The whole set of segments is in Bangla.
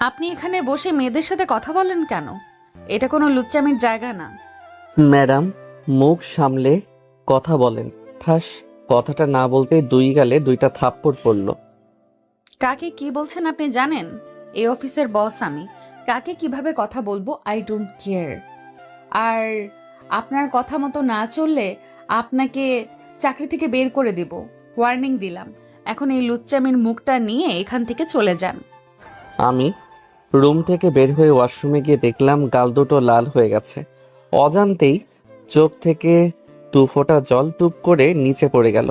আপনি এখানে বসে মেয়েদের সাথে কথা বলেন কেন? এটা কোনো লুচ্চামির জায়গা না। ম্যাডাম, মুখ সামলে কথা বলেন। ঠাস, কথাটা না বলতেই দুই গালে দুইটা থাপ্পড় পড়ল। কাকে কি বলছেন আপনি জানেন? এই অফিসের বস আমি। কাকে কিভাবে কথা বলবো আই ডোন্ট কেয়ার। আর আপনার কথা মতো না চললে আপনাকে চাকরি থেকে বের করে দেব। ওয়ার্নিং দিলাম। এখন এই লুচ্চামির মুখটা নিয়ে এখান থেকে চলে যান। আমি রুম থেকে বের হয়ে ওয়াশরুমে গিয়ে দেখলাম গাল দুটো লাল হয়ে গেছে। অজান্তেই চোখ থেকে দু ফোঁটা জল টুপ করে নিচে পড়ে গেল।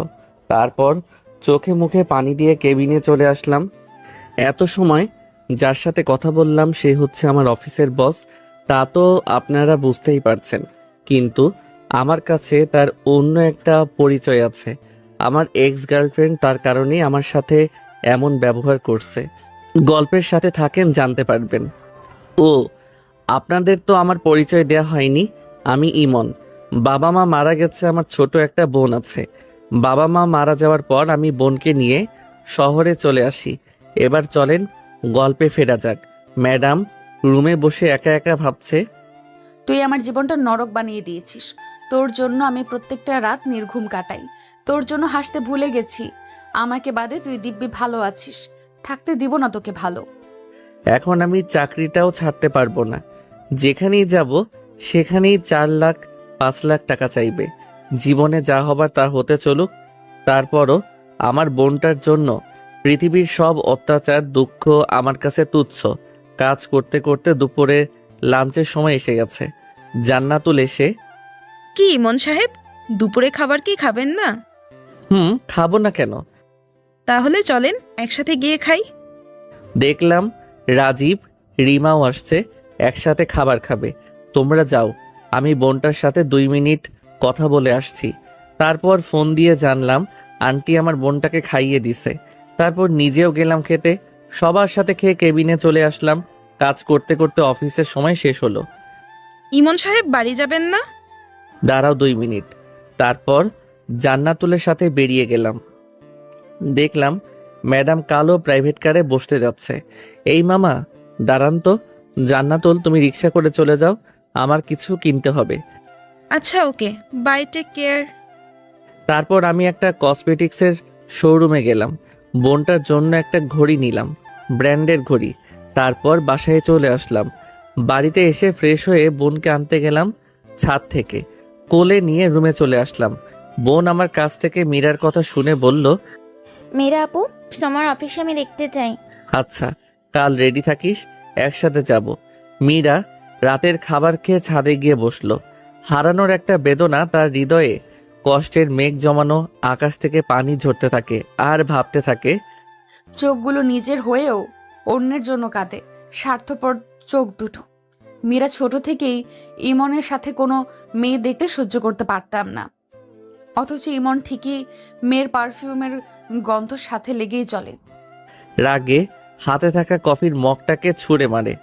তারপর চোখে মুখে পানি দিয়ে কেবিনে চলে আসলাম। এত সময় যার সাথে কথা বললাম সে হচ্ছে আমার অফিসের বস, তা তো আপনারা বুঝতেই পারছেন। কিন্তু আমার কাছে তার অন্য একটা পরিচয় আছে। আমার এক্স গার্লফ্রেন্ড, তার কারণেই আমার সাথে এমন ব্যবহার করছে। গল্পের সাথে থাকেন, জানতে পারবেন। ও, আপনাদের তো আমার পরিচয় দেয়া হয়নি। আমি ইমন। বাবা মা মারা গেছে, আমার ছোট একটা বোন আছে। বাবা মা মারা যাওয়ার পর আমি বোনকে নিয়ে শহরে চলে আসি। এবার চলেন গল্পে ফেরা যাক। ম্যাডাম রুমে বসে একা একা ভাবছে। তুই আমার জীবনটা নরক বানিয়ে দিয়েছিস। তোর জন্য আমি প্রত্যেকটা রাত নির্ঘুম কাটাই। তোর জন্য হাসতে ভুলে গেছি। আমাকে বাদে তুই দিব্যি ভালো আছিস। থাকতে দিব না তোকে ভালো। এখন আমি চাকরিটাও ছাড়তে পারবো না। যেখানেই যাব সেখানেই 4 লাখ 5 লাখ টাকা চাইবে। জীবনে যা হবার তা হতে চলুক। তারপরও আমার বোনটার জন্য পৃথিবীর সব অত্যাচার দুঃখ আমার কাছে তুচ্ছ। কাজ করতে করতে দুপুরে লাঞ্চের সময় এসে গেছে। জান্নাতুল এসে, কি ইমন সাহেব, দুপুরে খাবার কি খাবেন না? খাবো না কেন? তাহলে চলেন একসাথে গিয়ে খাই। দেখলাম রাজীব রিমাও আসছে, একসাথে খাবার খাবে। তোমরা যাও, আমি বোনটার সাথে 2 মিনিট কথা বলে আসছি। তারপর ফোন দিয়ে জানলাম আন্টি আমার বোনটাকে খাইয়ে দিছে। তারপর নিজেও গেলাম খেতে। সবার সাথে খেয়ে কেবিনে চলে আসলাম। কাজ করতে করতে অফিসের সময় শেষ হলো। ইমন সাহেব বাড়ি যাবেন না? দাঁড়াও 2 মিনিট। তারপর জান্নাতুলের সাথে বেরিয়ে গেলাম। দেখলাম ম্যাডাম কালো প্রাইভেট কারে বসতে যাচ্ছে। এই মামা, দাঁড়ান তো। জান্নাতুল, তুমি রিক্সা করে চলে যাও, আমার কিছু কিনতে হবে। আচ্ছা ওকে, বাই, টেক কেয়ার। তারপর আমি একটা কসমেটিক্সের শোরুমে গেলাম। বোনটার জন্য একটা ঘড়ি নিলাম, ব্র্যান্ডের ঘড়ি। তারপর বাসায় চলে আসলাম। বাড়িতে এসে ফ্রেশ হয়ে বোনকে আনতে গেলাম ছাদ থেকে। কোলে নিয়ে রুমে চলে আসলাম। বোন আমার কাছ থেকে মীরার কথা শুনে বলল, মীরা আপু, তোমার অফিসে আমি দেখতে চাই। আচ্ছা, কাল রেডি থাকিস, একসাথে যাব। মীরা রাতের খাবার খেয়ে ছাদে গিয়ে বসলো। হারানোর একটা বেদনা তার হৃদয়ে কষ্টের মেঘ জমানো। আকাশ থেকে পানি ঝরতে থাকে আর ভাবতে থাকে। চোখগুলো নিজের হয়েও অন্যের জন্য কাঁদে। স্বার্থপর চোখ দুটো। মীরা ছোট থেকেই ইমনের সাথে কোনো মেয়ে দেখতে সহ্য করতে পারতাম না। অথচ ইমন ঠিকই মেয়ের পারফিউমের গন্ধ সাথে লেগেই চলে। রাগে হাতে থাকা কফির মগটাকে ছুঁড়ে মারে।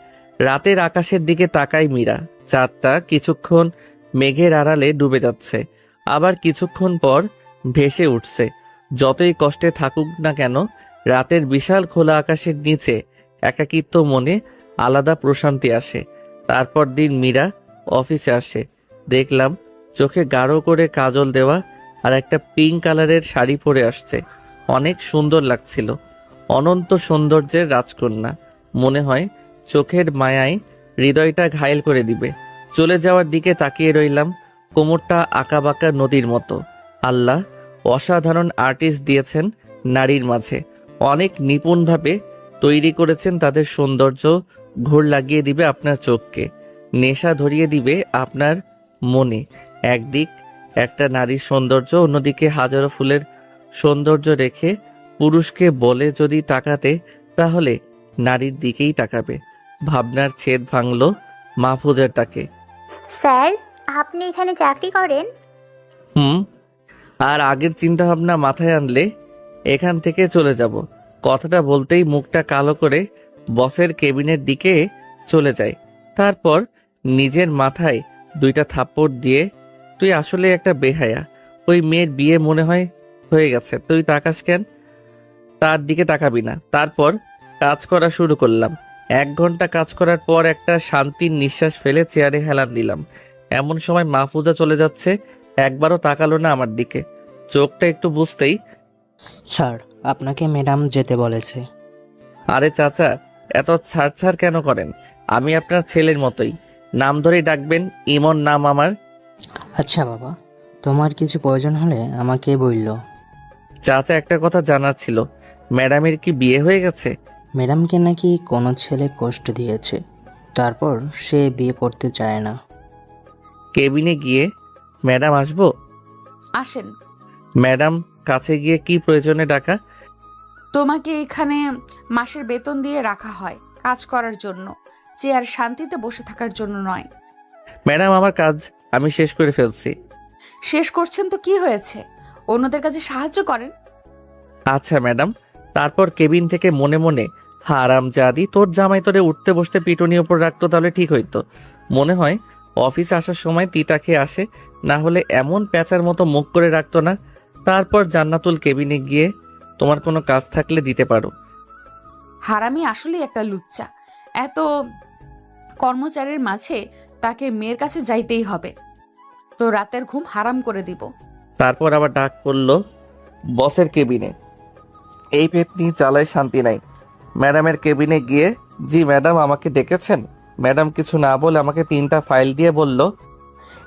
রাতের আকাশের দিকে তাকায় মীরা। চাঁদটা কিছুক্ষণ মেঘের আড়ালে ডুবে যাচ্ছে, আবার কিছুক্ষণ পর ভেসে উঠছে। যতই কষ্টে থাকুক না কেন, রাতের বিশাল খোলা আকাশের নিচে একাকিত্ব মনে আলাদা প্রশান্তি আসে। তারপর দিন মীরা অফিসে আসে। দেখলাম চোখে গাঢ় করে কাজল দেওয়া আর একটা পিঙ্ক কালারের শাড়ি পরে আসছে। অনেক সুন্দর লাগছিল। অনন্ত সৌন্দর্যের রাজকন্যা। মনে হয় চোখের মায়ায় হৃদয়টা ঘায়েল করে দিবে। চলে যাওয়ার দিকে তাকিয়ে রইলাম। কোমরটা আঁকাবাঁকা নদীর মতো। আল্লাহ অসাধারণ আর্টিস্ট দিয়েছেন নারীর মাঝে। অনেক নিপুণভাবে তৈরি করেছেন তাদের সৌন্দর্য। ঘোর লাগিয়ে দিবে আপনার চোখকে, নেশা ধরিয়ে দিবে আপনার মনে। একদিক একটা নারীর সৌন্দর্য, অন্যদিকে হাজারো ফুলের সৌন্দর্য রেখে পুরুষকে বলে যদি তাকাতে, তাহলে নারীর দিকেই তাকাবে। ভাবনার ছেদ ভাঙল মাহফুজের তাকে। স্যার, আপনি এখানে চাকরি করেন? হুম, আর আগের চিন্তা ভাবনা মাথায় আনলে এখান থেকে চলে যাব। কথাটা বলতেই মুখটা কালো করে বসের কেবিনের দিকে চলে যায়। তারপর নিজের মাথায় 2টা থাপ্পড় দিয়ে, তুই আসলে একটা বেহায়া। ওই মেয়ের বিয়ে মনে হয় হয়ে গেছে, তুই তাকাস কেন? তার দিকে তাকাবি না। তারপর কাজ করা শুরু করলাম। 1 ঘন্টা কাজ করার পর একটা শান্তির নিঃশ্বাস ফেলে চেয়ারে হেলান দিলাম। এমন সময় মাহফুজা চলে যাচ্ছে, একবারও তাকালো না আমার দিকে। চোখটা একটু বুঝতেই, স্যার, আপনাকে ম্যাডাম যেতে বলেছে। আরে চাচা, এত ছাড় কেন করেন? আমি আপনার ছেলের মতোই, নাম ধরেই ডাকবেন, ইমন নাম আমার। আচ্ছা বাবা, তোমার কিছু প্রয়োজন হলে আমাকে বলল। চাচা, একটা কথা জানার ছিল, ম্যাডামের কি বিয়ে হয়ে গেছে? ম্যাডামকে নাকি কোনো ছেলে কষ্ট দিয়েছে, তারপর সে বিয়ে করতে চায় না। কেবিনে গিয়ে, ম্যাডাম আসবো? আসেন। ম্যাডাম কাছে গিয়ে কি প্রয়োজনে ডাকা? তোমাকে এখানে মাসের বেতন দিয়ে রাখা হয় কাজ করার জন্য, চেয়ার শান্তিতে বসে থাকার জন্য নয়। ম্যাডাম, আমার কাজ আমি শেষ করে ফেলছি। শেষ করছেন তো কি হয়েছে, অন্যদের কাছে সাহায্য করেন। আচ্ছা ম্যাডাম। তারপর কেবিন থেকে মনে মনে, হারামজাদি, তোর জামাই তোরে উঠতে বসতে পিটুনি ওপর রাখতো তাহলে ঠিক হইতো। মনে হয় অফিসে আসার সময় তিতা খেয়ে আসে, না হলে এমন প্যাঁচার মতো মুখ করে রাখতো না। তারপর জান্নাতুল কেবিনে গিয়ে, তোমার কোনো কাজ থাকলে দিতে পারো। হারামি আসলেই একটা লুচ্চা। এত কর্মচারীর মাঝে তাকে মেয়ের কাছে যাইতেই হবে। তো রাতের ঘুম হারাম করে দিব। তারপর আবার ডাক পড়লো বসের কেবিনে। এই পেতনি চালায় শান্তি নাই। ম্যাডামের কেবিনে গিয়ে, জি ম্যাডাম আমাকে ডেকেছেন? ম্যাডাম কিছু না বলে আমাকে 3টা ফাইল দিয়ে বলল,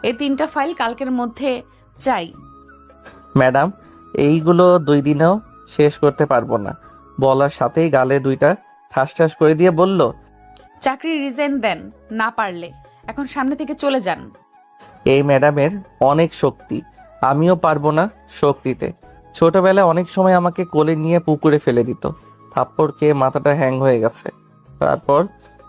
এই 3টা ফাইল কালকের মধ্যে চাই। ম্যাডাম এইগুলো 2 দিনেও শেষ করতে পারবো না। বলার সাথেই গালে 2টা ঠাস ঠাস করে দিয়ে বলল, চাকরি রিজাইন দেন না পারলে, এখন সামনে থেকে চলে যান। এই ম্যাডামের অনেক শক্তি, আমিও পারবো না শক্তিতে। ছোটবেলায় অনেক সময় আমাকে কোলে নিয়ে পুকুরে ফেলে দিত, থাপ্পড় খেয়ে মাথাটা হ্যাং হয়ে গেছে। তারপর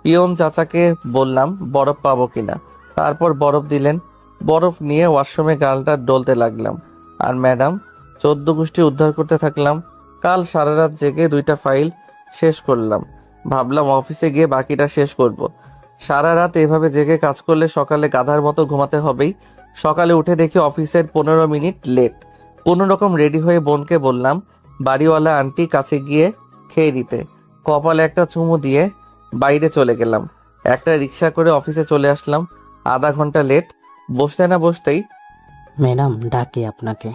পিয়ন চাচাকে বললাম বরফ পাবো কিনা, তারপর বরফ দিলেন। বরফ নিয়ে ওয়াশরুমে গালটা ডলতে লাগলাম, আর ম্যাডাম 14 গোষ্ঠী উদ্ধার করতে থাকলাম। কাল সারা রাত জেগে 2টা ফাইল শেষ করলাম। ভাবলাম অফিসে গিয়ে বাকিটা শেষ করব। সারা রাত এভাবে জেগে কাজ করলে সকালে গাধার মতো ঘুমাতে হবেই। সকালে উঠে দেখি অফিসের 15 মিনিট লেট। কোনো রকম রেডি হয়ে বোনকে বললাম বাড়িওয়ালা আন্টি কাছে গিয়ে খেয়ে দিতে। কপালে একটা চুমু দিয়ে বাইরে চলে গেলাম। একটা রিক্সা করে অফিসে চলে আসলাম। আধা ঘন্টা লেট। বসতে না বসতেই ম্যাডাম ডাকে আপনাকে।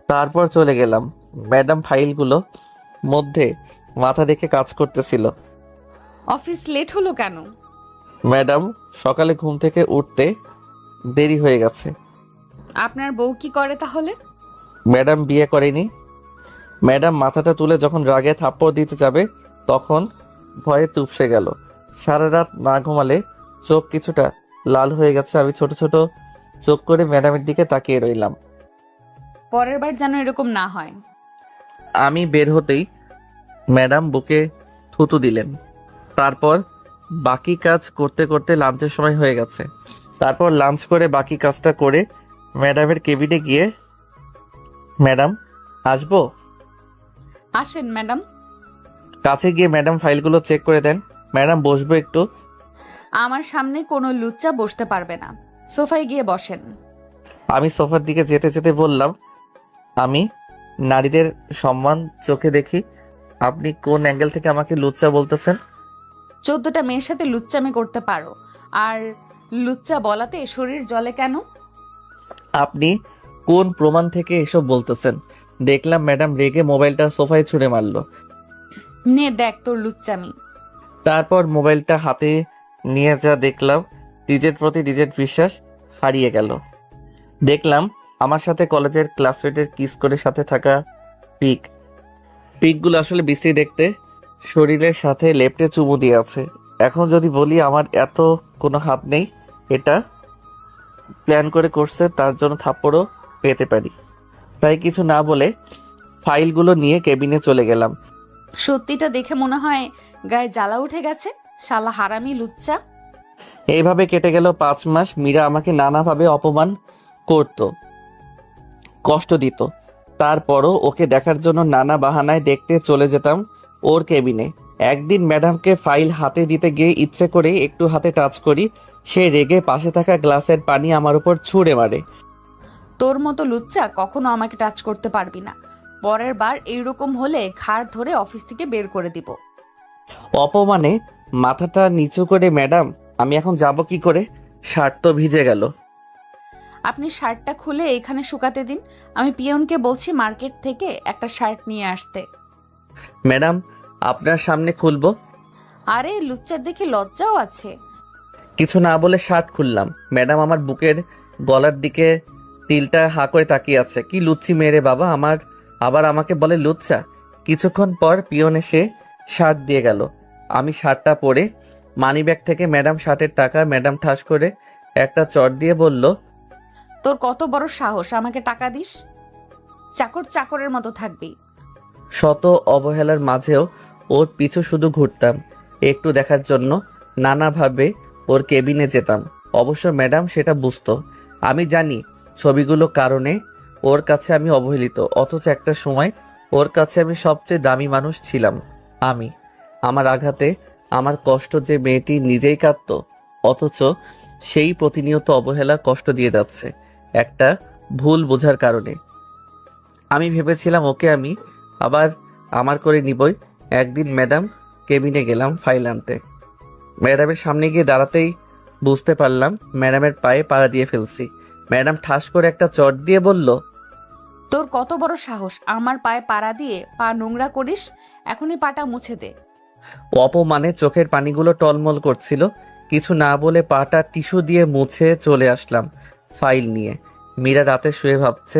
তারপর চলে গেলাম। ম্যাডাম ফাইলগুলো মধ্যে মাথা রেখে কাজ করতেছিল। অফিস লেট হলো কেন? ম্যাডাম সকালে ঘুম থেকে উঠতে দেরি হয়ে গেছে। আপনার বউ কি করে তাহলে? ম্যাডাম বিয়ে করেনি। ম্যাডাম মাথাটা তুলে যখন রাগে থাপ্পড় দিতে যাবে, তখন ভয়ে চুপসে গেল। সারা রাত না ঘুমালে চোখ কিছুটা লাল হয়ে গেছে। আমি ছোট ছোট চোখ করে ম্যাডামের দিকে তাকিয়ে রইলাম। পরের বার যেন এরকম না হয়। আমি বের হতেই ম্যাডাম বুকে থুতু দিলেন। তারপর বাকি কাজ করতে করতে লাঞ্চের সময় হয়ে গেছে। তারপর লাঞ্চ করে বাকি কাজটা করে ম্যাডামের কেবিনে গিয়ে, ম্যাডাম আসবো? আসেন ম্যাডাম। কাছে গিয়ে ম্যাডাম ফাইলগুলো চেক করে দেন। ম্যাডাম বসবো একটু? আমার সামনে কোনো লুচ্চা বসতে পারবে না, সোফায় গিয়ে বসেন। আমি সোফার দিকে যেতে যেতে বললাম, আমি নারীদের সম্মান চোখে দেখি। আপনি কোন অ্যাঙ্গেল থেকে আমাকে লুচ্চা বলতেছেন? 14টা মেয়ের সাথে লুচ্চামি করতে পারো, আর লুচ্চা বলাতে শরীর জ্বলে কেন? আপনি কোন প্রমাণ থেকে এসব বলতেছেন? দেখলাম ম্যাডাম রেগে মোবাইলটা সোফায় ছুঁড়ে মারলো। নে দেখ তোর লুচ্চামি। তারপর মোবাইলটা হাতে নিয়ে যা দেখলাম, নিজের প্রতি নিজের বিশ্বাস হারিয়ে গেল। দেখলাম আমার সাথে কলেজের ক্লাসমেটের কিস করে সাথে থাকা পিকগুলো আসলে বিশ্রী দেখতে, শরীরের সাথে লেপটে চুমু দিয়ে আছে। এখন যদি বলি আমার এত কোনো হাত নেই, এটা প্ল্যান করে করছে, তার জন্য থাপ্পড়ও পেতে পারি। তাই কিছু না বলে ফাইলগুলো নিয়ে কেবিনে চলে গেলাম। সত্যিটা দেখে মনে হয় গায়ে জ্বালা উঠে গেছে। শালা হারামি লুচ্চা। এইভাবে কেটে গেল 5 মাস। মীরা আমাকে নানাভাবে অপমান করত, কষ্ট দিত। তারপরও ওকে দেখার জন্য নানা বাহানায় দেখতে চলে যেতাম ওর কেবিনে। একদিন ম্যাডামকে ফাইল হাতে দিতে গিয়ে ইচ্ছে করে একটু হাতে টাচ করি, সে রেগে পাশে থাকা গ্লাসের পানি আমার উপর ছুঁড়ে মারে। তোর মতো লুচ্চা কখনো আমাকে টাচ করতে পারবি না। পরের বার এইরকম হলে ঘাড় ধরে অফিস থেকে বের করে দিব। অপমানে মাথাটা নিচু করে, ম্যাডাম আমি এখন যাব কি করে? শার্ট তো ভিজে গেল। আপনি শার্টটা খুলে এখানে শুকাতে দিন, আমি পিয়নকে বলছি মার্কেট থেকে একটা শার্ট নিয়ে আসতে। ম্যাডাম আপনার সামনে খুলবো? আরে লুচ্চার দেখে লজ্জাও আছে। কিছু না বলে শার্ট খুললাম। ম্যাডাম আমার বুকের গলার দিকে তিলটা হা করে তাকিয়ে আছে। কি লুচ্ছি মেরে বাবা আমার, আবার আমাকে বলে লুচ্চা। কিছুক্ষণ পর পিয়ন এসে শার্ট দিয়ে গেল। আমি শার্টটা পরে মানিব্যাগ থেকে ম্যাডাম শার্টের টাকা ম্যাডাম ঠাস করে একটা চট দিয়ে বলল, তোর কত বড় সাহস আমাকে টাকা দিস? চাকর চাকরের মতো থাকবি। শত অবহেলার মাঝেও ওর পিছু শুধু ঘুরতাম একটু দেখার জন্য। নানাভাবে ওর কেবিনে যেতাম। অবশ্য ম্যাডাম সেটা বুঝতো। আমি জানি ছবিগুলো কারণে ওর কাছে আমি অবহেলিত, অথচ একটা সময় ওর কাছে আমি সবচেয়ে দামি মানুষ ছিলাম। আমি আমার আঘাতে আমার কষ্ট যে মেয়েটি নিজেই কাঁদতো, অথচ সেই প্রতিনিয়ত অবহেলা কষ্ট দিয়ে যাচ্ছে একটা ভুল বোঝার কারণে। আমি ভেবেছিলাম ওকে আমি আবার আমার করে নিবই। একদিন ম্যাডাম কেবিনে গেলাম ফাইল আনতে। ম্যাডামের সামনে গিয়ে দাঁড়াতেই বুঝতে পারলাম ম্যাডামের পায়ে পাড়া দিয়ে ফেলছি। ম্যাডাম ঠাস করে একটা চট দিয়ে বলল, তোর কত বড় সাহস আমার পায়ে পাড়া দিয়ে পা নোংরা করিস? এখনই পাটা মুছে দে। অপমানে চোখের পানিগুলো টলমল করছিল। কিছু না বলে পাটা টিস্যু দিয়ে মুছে চলে আসলাম ফাইল নিয়ে। মীরা রাতে শুয়ে ভাবছে,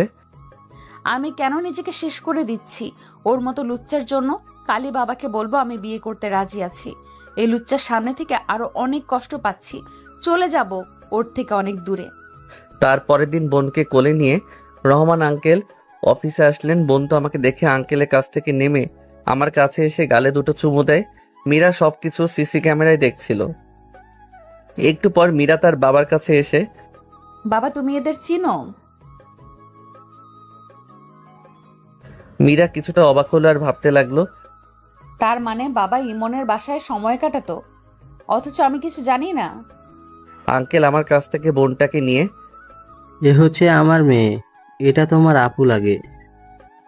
আমি কেন নিজেকে শেষ করে দিচ্ছি ওর মতো লুচ্চার জন্য? কালী বাবাকে বলবো আমি বিয়ে করতে রাজি আছি। এই লুচ্চার সামনে থেকে আরো অনেক কষ্ট পাচ্ছি, চলে যাব ওর থেকে অনেক দূরে। তার পরের দিন বোনকে কোলে নিয়ে রহমান আঙ্কেল অফিসে আসলেন। বোন তো আমাকে দেখে আঙ্কেলের কাছ থেকে নেমে আমার কাছে এসে গালে দুটো চুমু দেয়। মীরা সবকিছু সিসি ক্যামেরায় দেখছিল। একটু পর মীরা তার বাবার কাছে এসে, বাবা তুমি এদের চিনো? মীরা কিছুটা অবাক হলো আর ভাবতে লাগলো, তার মানে বাবা ইমনের বাসায় সময় কাটাতো, অথচ আমি কিছু জানি না। আঙ্কেল আমার কাছ থেকে বোনটাকে নিয়ে, এ হচ্ছে আমার মেয়ে, এটা তোমার আপু লাগে।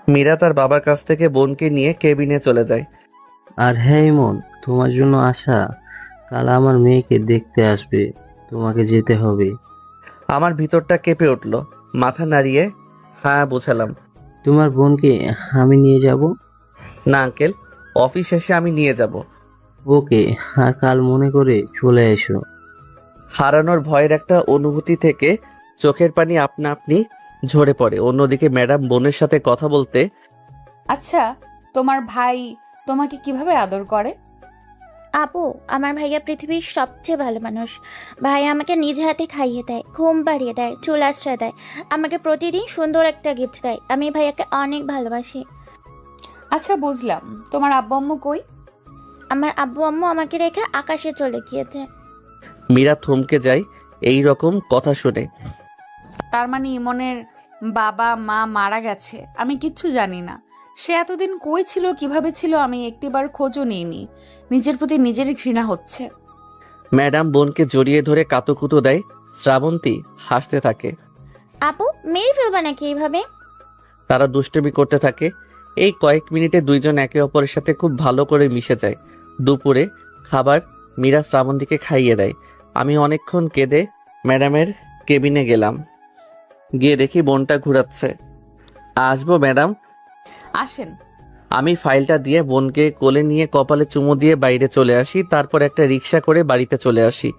মীরা তার বাবার কাছ থেকে বোনকে নিয়ে কেবিনে চলে যায়। আর হ্যাঁ ইমন, তোমার জন্য আশা কাল আমার মেয়েকে দেখতে আসবে, তোমাকে যেতে হবে। আমার ভিতরটা কেঁপে উঠল। মাথা নাড়িয়ে হ্যাঁ বোঝালাম। তোমার বোনকে আমি নিয়ে যাব। না আঙ্কেল, অফিস শেষে আমি নিয়ে যাব। ওকে, আর কাল মনে করে চলে এসো। হারানোর ভয়ের একটা অনুভূতি থেকে চোখের পানি আপনা আপনি ঝরে পড়ে। অন্যদিকে ম্যাডাম বোনের সাথে কথা বলতে, আচ্ছা তোমার ভাই তোমাকে কিভাবে আদর করে? আপু, আমার ভাইয়া পৃথিবীর সবচেয়ে ভালো মানুষ। ভাইয়া আমাকে নিজ হাতে খাইয়ে দেয়, ঘুম পাড়িয়ে দেয়, চুল আশ্রয় দেয়, আমাকে প্রতিদিন সুন্দর একটা গিফট দেয়। আমি ভাইয়াকে অনেক ভালোবাসি। আচ্ছা বুঝলাম, তোমার আব্বু আম্মু কই? আমার আব্বু আম্মু আমাকে রেখে আকাশে চলে গিয়েছে। মীরা থমকে যায় এই রকম কথা শুনে। তার মানে ইমনের বাবা মা মারা গেছে, আমি কিচ্ছু জানি না। সে এতদিন কই ছিল, কিভাবে ছিল, আমি একটিবার খোঁজও নিইনি। নিজের প্রতি নিজেরই ঘৃণা হচ্ছে। ম্যাডাম বোনকে জড়িয়ে ধরে কাতুকুতু দেয়। শ্রাবন্তী হাসতে থাকে। আপু, মেরে ফেলবা নাকি এইভাবে? তারা দুষ্টুমি করতে থাকে। এই কয়েক মিনিটে দুইজন একে অপরের সাথে খুব ভালো করে মিশে যায়। দুপুরে খাবার মীরা শ্রাবন্তীকে খাইয়ে দেয়। আমি অনেকক্ষণ কেঁদে ম্যাডামের কেবিনে গেলাম। গিয়ে দেখি বোনটা ঘুরাচ্ছে। আসবো ম্যাডাম? আসেন। আমি ফাইলটা দিয়ে বোনকে কোলে নিয়ে কপালে চুমু দিয়ে বাইরে চলে আসি। তারপর একটা রিক্সা করে বাড়িতে চলে আসি।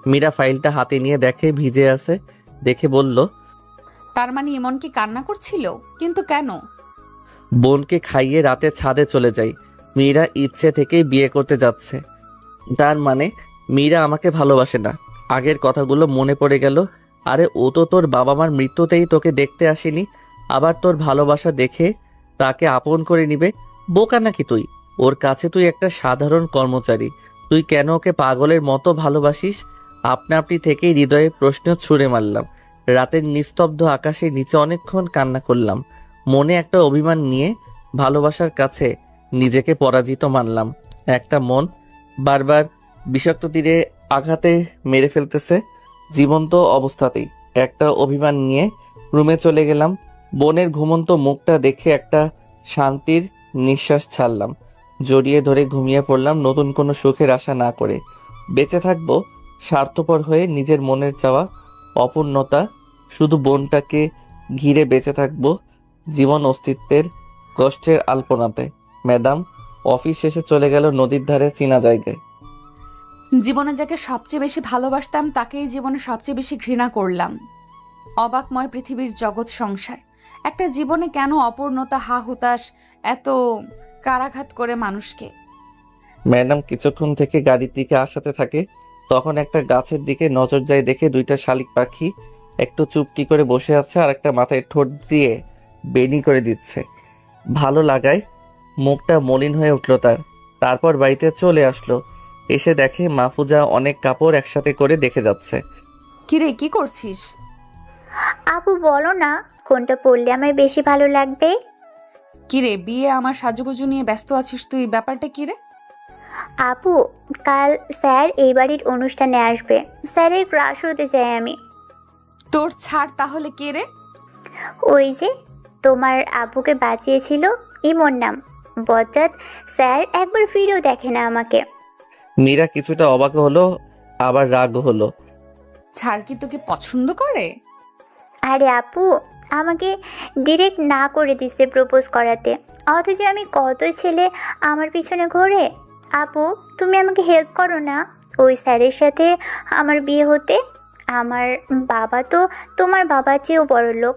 মীরা ফাইলটা হাতে নিয়ে দেখে ভিজে আছে। দেখে বলল, তার মানে ইমন কি কান্না করছিল? কিন্তু কেন? বোনকে খাইয়ে রাতে ছাদে চলে যাই। মীরা ইচ্ছে থেকেই বিয়ে করতে যাচ্ছে। তার মানে মীরা আমাকে ভালোবাসে না। আগের কথাগুলো মনে পড়ে গেল। আরে ও তো তোর বাবা মার মৃত্যুতেই তোকে দেখতে আসেনি, আবার তোর ভালোবাসা দেখে তাকে আপন করে নিবে। বোকা নাকি তুই? ওর কাছে তুই একটা সাধারণ কর্মচারী। তুই কেন ওকে পাগলের মতো ভালোবাসিস? আপনা আপনি থেকেই হৃদয়ে প্রশ্ন ছুঁড়ে মারলাম। রাতের নিস্তব্ধ আকাশে নিচে অনেকক্ষণ কান্না করলাম। মনে একটা অভিমান নিয়ে ভালোবাসার কাছে নিজেকে পরাজিত মানলাম। একটা মন বারবার বিষাক্ত তীরে আঘাতে মেরে ফেলতেছে জীবন্ত অবস্থাতেই। একটা অভিমান নিয়ে রুমে চলে গেলাম। বোনের ঘুমন্ত মুখটা দেখে একটা শান্তির নিঃশ্বাস ছাড়লাম। জড়িয়ে ধরে ঘুমিয়ে পড়লাম নতুন কোনো সুখের আশা না করে। বেঁচে থাকবো স্বার্থপর হয়ে, নিজের মনের চাওয়া অপূর্ণতা, শুধু বোনটাকে ঘিরে বেঁচে থাকবো জীবন অস্তিত্বের কষ্টের আলপনাতে। ম্যাডাম অফিস শেষে চলে গেল নদীর ধারে চেনা জায়গায়। জীবনে যাকে সবচেয়ে বেশি ভালোবাসতাম তাকেই জীবনে সবচেয়ে বেশি ঘৃণা করলাম। অবাকময় পৃথিবীর জগৎ সংসার। একটা জীবনে কেন অপূর্ণতা, হা হুতাশ এত কারাঘাত করে মানুষকে? ম্যাডাম কিছুক্ষণ থেকে গাড়ির দিকে আসাতে থাকে। তখন একটা গাছের দিকে নজর যায়, দেখে দুইটা শালিক পাখি একটু চুপটি করে বসে আছে আর একটা মাথায় ঠোঁট দিয়ে বেনি করে দিচ্ছে। ভালো লাগায় মুখটা মলিন হয়ে উঠল তার। তারপর বাড়িতে চলে আসলো। এসে দেখে মাহফুজা অনেক কাপড় একসাথে করে দেখে যাচ্ছে। কিরে, কি করছিস? আপু বলো না কোনটা পরলে আমায় বেশি ভালো লাগবে। কিরে, বিয়ে আমার সাজুগুজু নিয়ে ব্যস্ত আছিস তুই, ব্যাপারটা কিরে? আপু কাল স্যার এই বাড়ির অনুষ্ঠানে আসবে, স্যারের ক্রাশ হতে চাই আমি। তোর ছাড়, তাহলে কে রে? ওই যে তোমার আব্বুকে বাঁচিয়েছিল, ইমন নাম, বজ্জাত। স্যার একবার ফিরেও দেখে না আমাকে। মীরা কিছুটা অবাক হলো, আবার রাগ হলো। ছাড় কি তোকে পছন্দ করে? আরে আপু আমাকে ডিরেক্ট না করে দিছে প্রপোজ করাতে, অথচ আমি কত ছেলে আমার পিছনে ঘোরে। আপু তুমি আমাকে হেল্প করো না ওই স্যারের সাথে আমার বিয়ে হতে। আমার বাবা তো তোমার বাবার চেয়েও বড় লোক।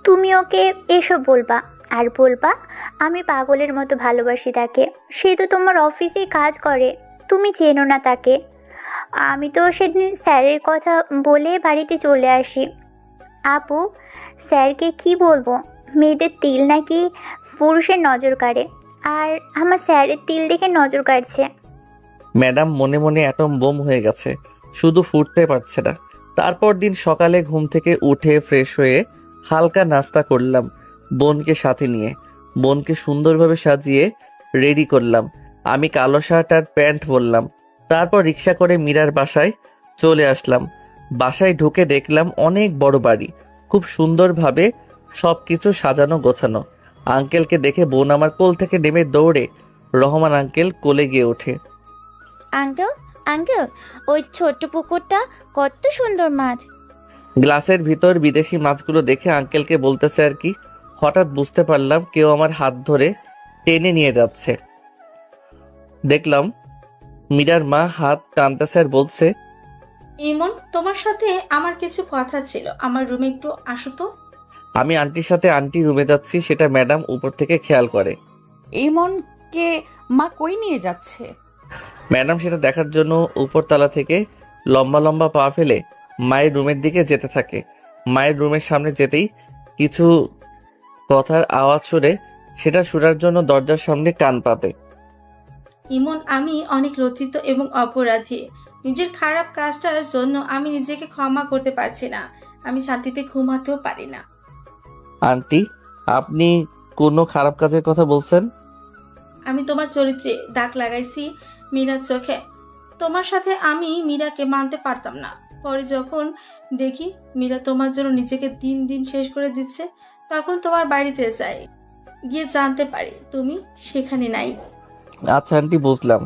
তুমি ওকে এসব বলবা আর বলবা আমি পাগলের মতো ভালোবাসি তাকে। সে তো তোমার অফিসেই কাজ করে, তুমি চেনো না তাকে। আমি তো সেদিন স্যারের কথা বলে বাড়িতে চলে আসি। আপু স্যারকে কি বলবো, মেয়েদের তিল নাকি পুরুষের নজর কাড়ে, আর আমার স্যারের তিল দেখে নজর কাটছে। ম্যাডাম মনে মনে অ্যাটম বোম হয়ে গেছে, শুধু ফুটতে পারছে না। তারপর দিন সকালে ঘুম থেকে উঠে ফ্রেশ হয়ে হালকা নাস্তা করলাম বোনকে সাথে নিয়ে। বোনকে সুন্দরভাবে সাজিয়ে রেডি করলাম। আমি কালো শার্ট আর প্যান্ট পরলাম। তারপর রিক্সা করে মীরার বাসায় চলে আসলাম। বাসায় ঢুকে দেখলাম অনেক বড় বাড়ি, খুব সুন্দরভাবে সব কিছু সাজানো গোছানো। আঙ্কেলকে দেখে বোন আমার কোল থেকে নেমে দৌড়ে রহমান আঙ্কেল কোলে গিয়ে ওঠে। আঙ্কেল, আঙ্কেল, ওই ছোট্ট পুকুরটা কত সুন্দর মাছ। গ্লাসের ভিতর বিদেশি মাছগুলো দেখে আঙ্কেলকে বলতেছে আর কি। হঠাৎ বুঝতে পারলাম কেউ আমার হাত ধরে টেনে নিয়ে যাচ্ছে। দেখলাম মীরার মা হাত টানতেছে আর বলছে, ইমন, তোমার সাথে আমার কিছু কথা ছিল, আমার রুমে একটু আসো তো। আমি আন্টির সাথে আন্টি রুমে যাচ্ছি, সেটা ম্যাডাম উপর থেকে খেয়াল করে। ইমনকে মা কই নিয়ে যাচ্ছে? ম্যাডাম সেটা দেখার জন্য উপরতলা থেকে লম্বা লম্বা পা ফেলে মায়ের রুমের দিকে যেতে থাকে। মায়ের রুমের সামনে যেতেই কিছু কথার আওয়াজ শুনে সেটা শোনার জন্য দরজার সামনে কান পাতে। ইমন, আমি অনেক লজ্জিত এবং অপরাধী। নিজের খারাপ কাজটার জন্য আমি নিজেকে ক্ষমা করতে পারছি না। আমি শান্তিতে ঘুমাতেও পারি না। আন্টি, আপনি কোনো খারাপ কাজের কথা বলছেন? আমি তোমার চরিত্রে দাগ লাগাইছি মীরার চোখে। তোমার সাথে আমি মীরাকে মানতে পারতাম না। পরে যখন দেখি মীরা তোমার জন্য নিজেকে দিন দিন শেষ করে দিচ্ছে, তখন তোমার বাড়িতে যাই, গিয়ে জানতে পারি তুমি সেখানে নাই। আচ্ছা আন্টি, বুঝলাম।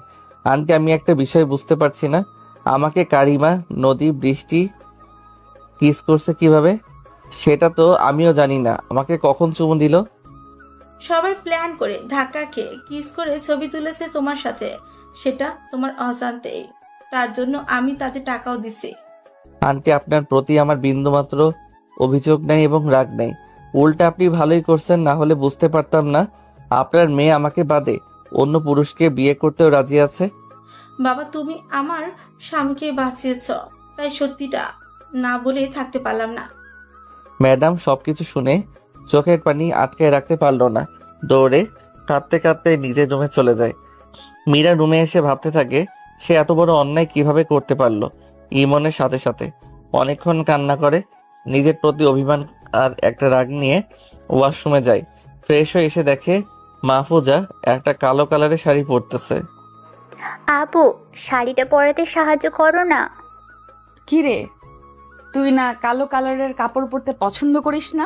আন্টি, আমি একটা বিষয় বুঝতে পারছি না, আমাকে কারিমা, নদী, বৃষ্টি কিস করছে কিভাবে সেটা তো আমিও জানি না। আমাকে কখন চুমু দিল? সবাই প্ল্যান করে ধাক্কা খেয়ে কিস করে ছবি তুলেছে তোমার সাথে, সেটা তোমার অজান্তেই। তার জন্য আমি তাতে টাকাও দিছি। আন্টি, আপনার প্রতি আমার বিন্দুমাত্র অভিযোগ নেই এবং রাগ নেই। উল্টা আপনি ভালোই করছেন, না হলে বুঝতে পারতাম না আপনার মেয়ে আমাকে বাদে অন্য পুরুষকে বিয়ে করতেও রাজি আছে। বাবা, তুমি আমার স্বামীকে বাঁচিয়েছ, তাই সত্যিটা না বলে থাকতে পারলাম না। ম্যাডাম সবকিছু শুনে চোখের পানি আটকায় রাখতে পারলো না, দৌড়ে কাঁদতে কাঁদতে নিজের রুমে চলে যায়। মীরা রুমে এসে ভাবতে থাকে সে এত বড় অন্যায় কিভাবে করতে পারলো। ইমনের সাথে সাথে অনেকক্ষণ কান্না করে, নিজের প্রতি অভিমান আর একটা রাগ নিয়ে ওয়াশরুমে যায়। ফ্রেশ হয়ে এসে দেখে মাহফুজা একটা কালো কালারের শাড়ি পরতেছে। আপু শাড়িটা পরাতে সাহায্য করো না। কিরে, তুই না কালো কালারের কাপড় পরতে পছন্দ করিস না?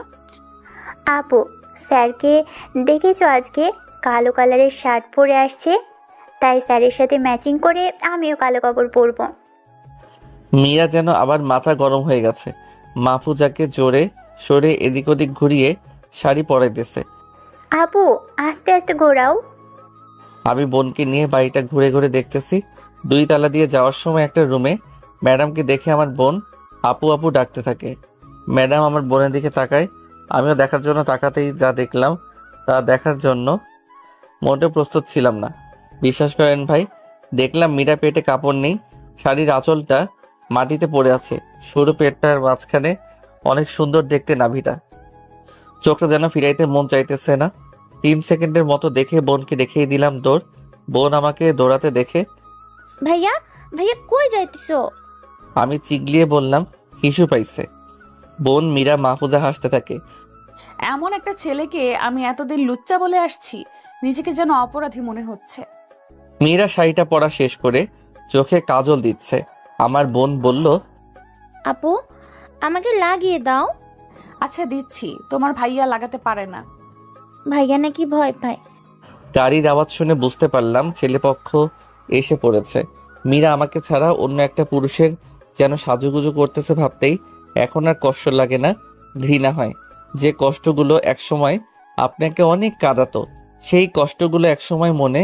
আপু স্যারকে দেখেছো আজকে কালো কালারের শার্ট পরে আসছে, তাই স্যারের সাথে ম্যাচিং করে আমিও কালো কাপড় পরবো। মীরা যেন আবার মাথা গরম হয়ে গেছে। মাহফুজাকে জোরে সরে এদিক ওদিক ঘুরিয়ে শাড়ি পরাইতেছে। আপু আস্তে আস্তে ঘোরাও। আমি বোনকে নিয়ে বাড়িটা ঘুরে ঘুরে দেখতেছি। 2 তালা দিয়ে যাওয়ার সময় একটা রুমে ম্যাডামকে দেখে আমার বোন আপু আপু ডাকতে থাকে। ম্যাডাম আমার বোনের দিকে তাকায়। আমিও দেখার জন্য তাকাতেই যা দেখলাম তা দেখার জন্য মোটেও প্রস্তুত ছিলাম না। বিশ্বাস করেন ভাই, দেখলাম মীরা পেটে কাপড় নেই, শাড়ির আঁচলটা মাটিতে পড়ে আছে, সরু পেটটার মাঝখানে অনেক সুন্দর দেখতে নাভিটা। চোখটা যেন ফিরাইতে মন চাইতেছে না। 3 সেকেন্ডের মতো দেখে বোনকে দেখিয়ে দিলাম দৌড়। বোন আমাকে দৌড়াতে দেখে ভাইয়া ভাইয়া কই যাইতেছো? আমি চিগলিয়ে বললাম হিসু পাইছে। বোন, মীরা, মাহফুজা হাসতে থাকে। এমন একটা ছেলেকে আমি এতদিন লুচ্চা বলে আসছি, নিজেকে যেন অপরাধী মনে হচ্ছে। মীরা শাড়িটা পরা শেষ করে চোখে কাজল দিচ্ছে। আমার বোন বলল, আপু আমাকে লাগিয়ে দাও। আচ্ছা দিচ্ছি, তোমার ভাইয়া লাগাতে পারে না। ভাইয়া নাকি ভয় পায়। গাড়ির আওয়াজ শুনে বুঝতে পারলাম ছেলেপক্ষ এসে পড়েছে। মীরা আমাকে ছাড়া অন্য একটা পুরুষের যেন সাজুগুজু করতেছে ভাবতেই এখন আর কষ্ট লাগে না, ঘৃণা হয়। যে কষ্টগুলো একসময় আপনাকে অনেক কাঁদাতো, সেই কষ্টগুলো একসময় মনে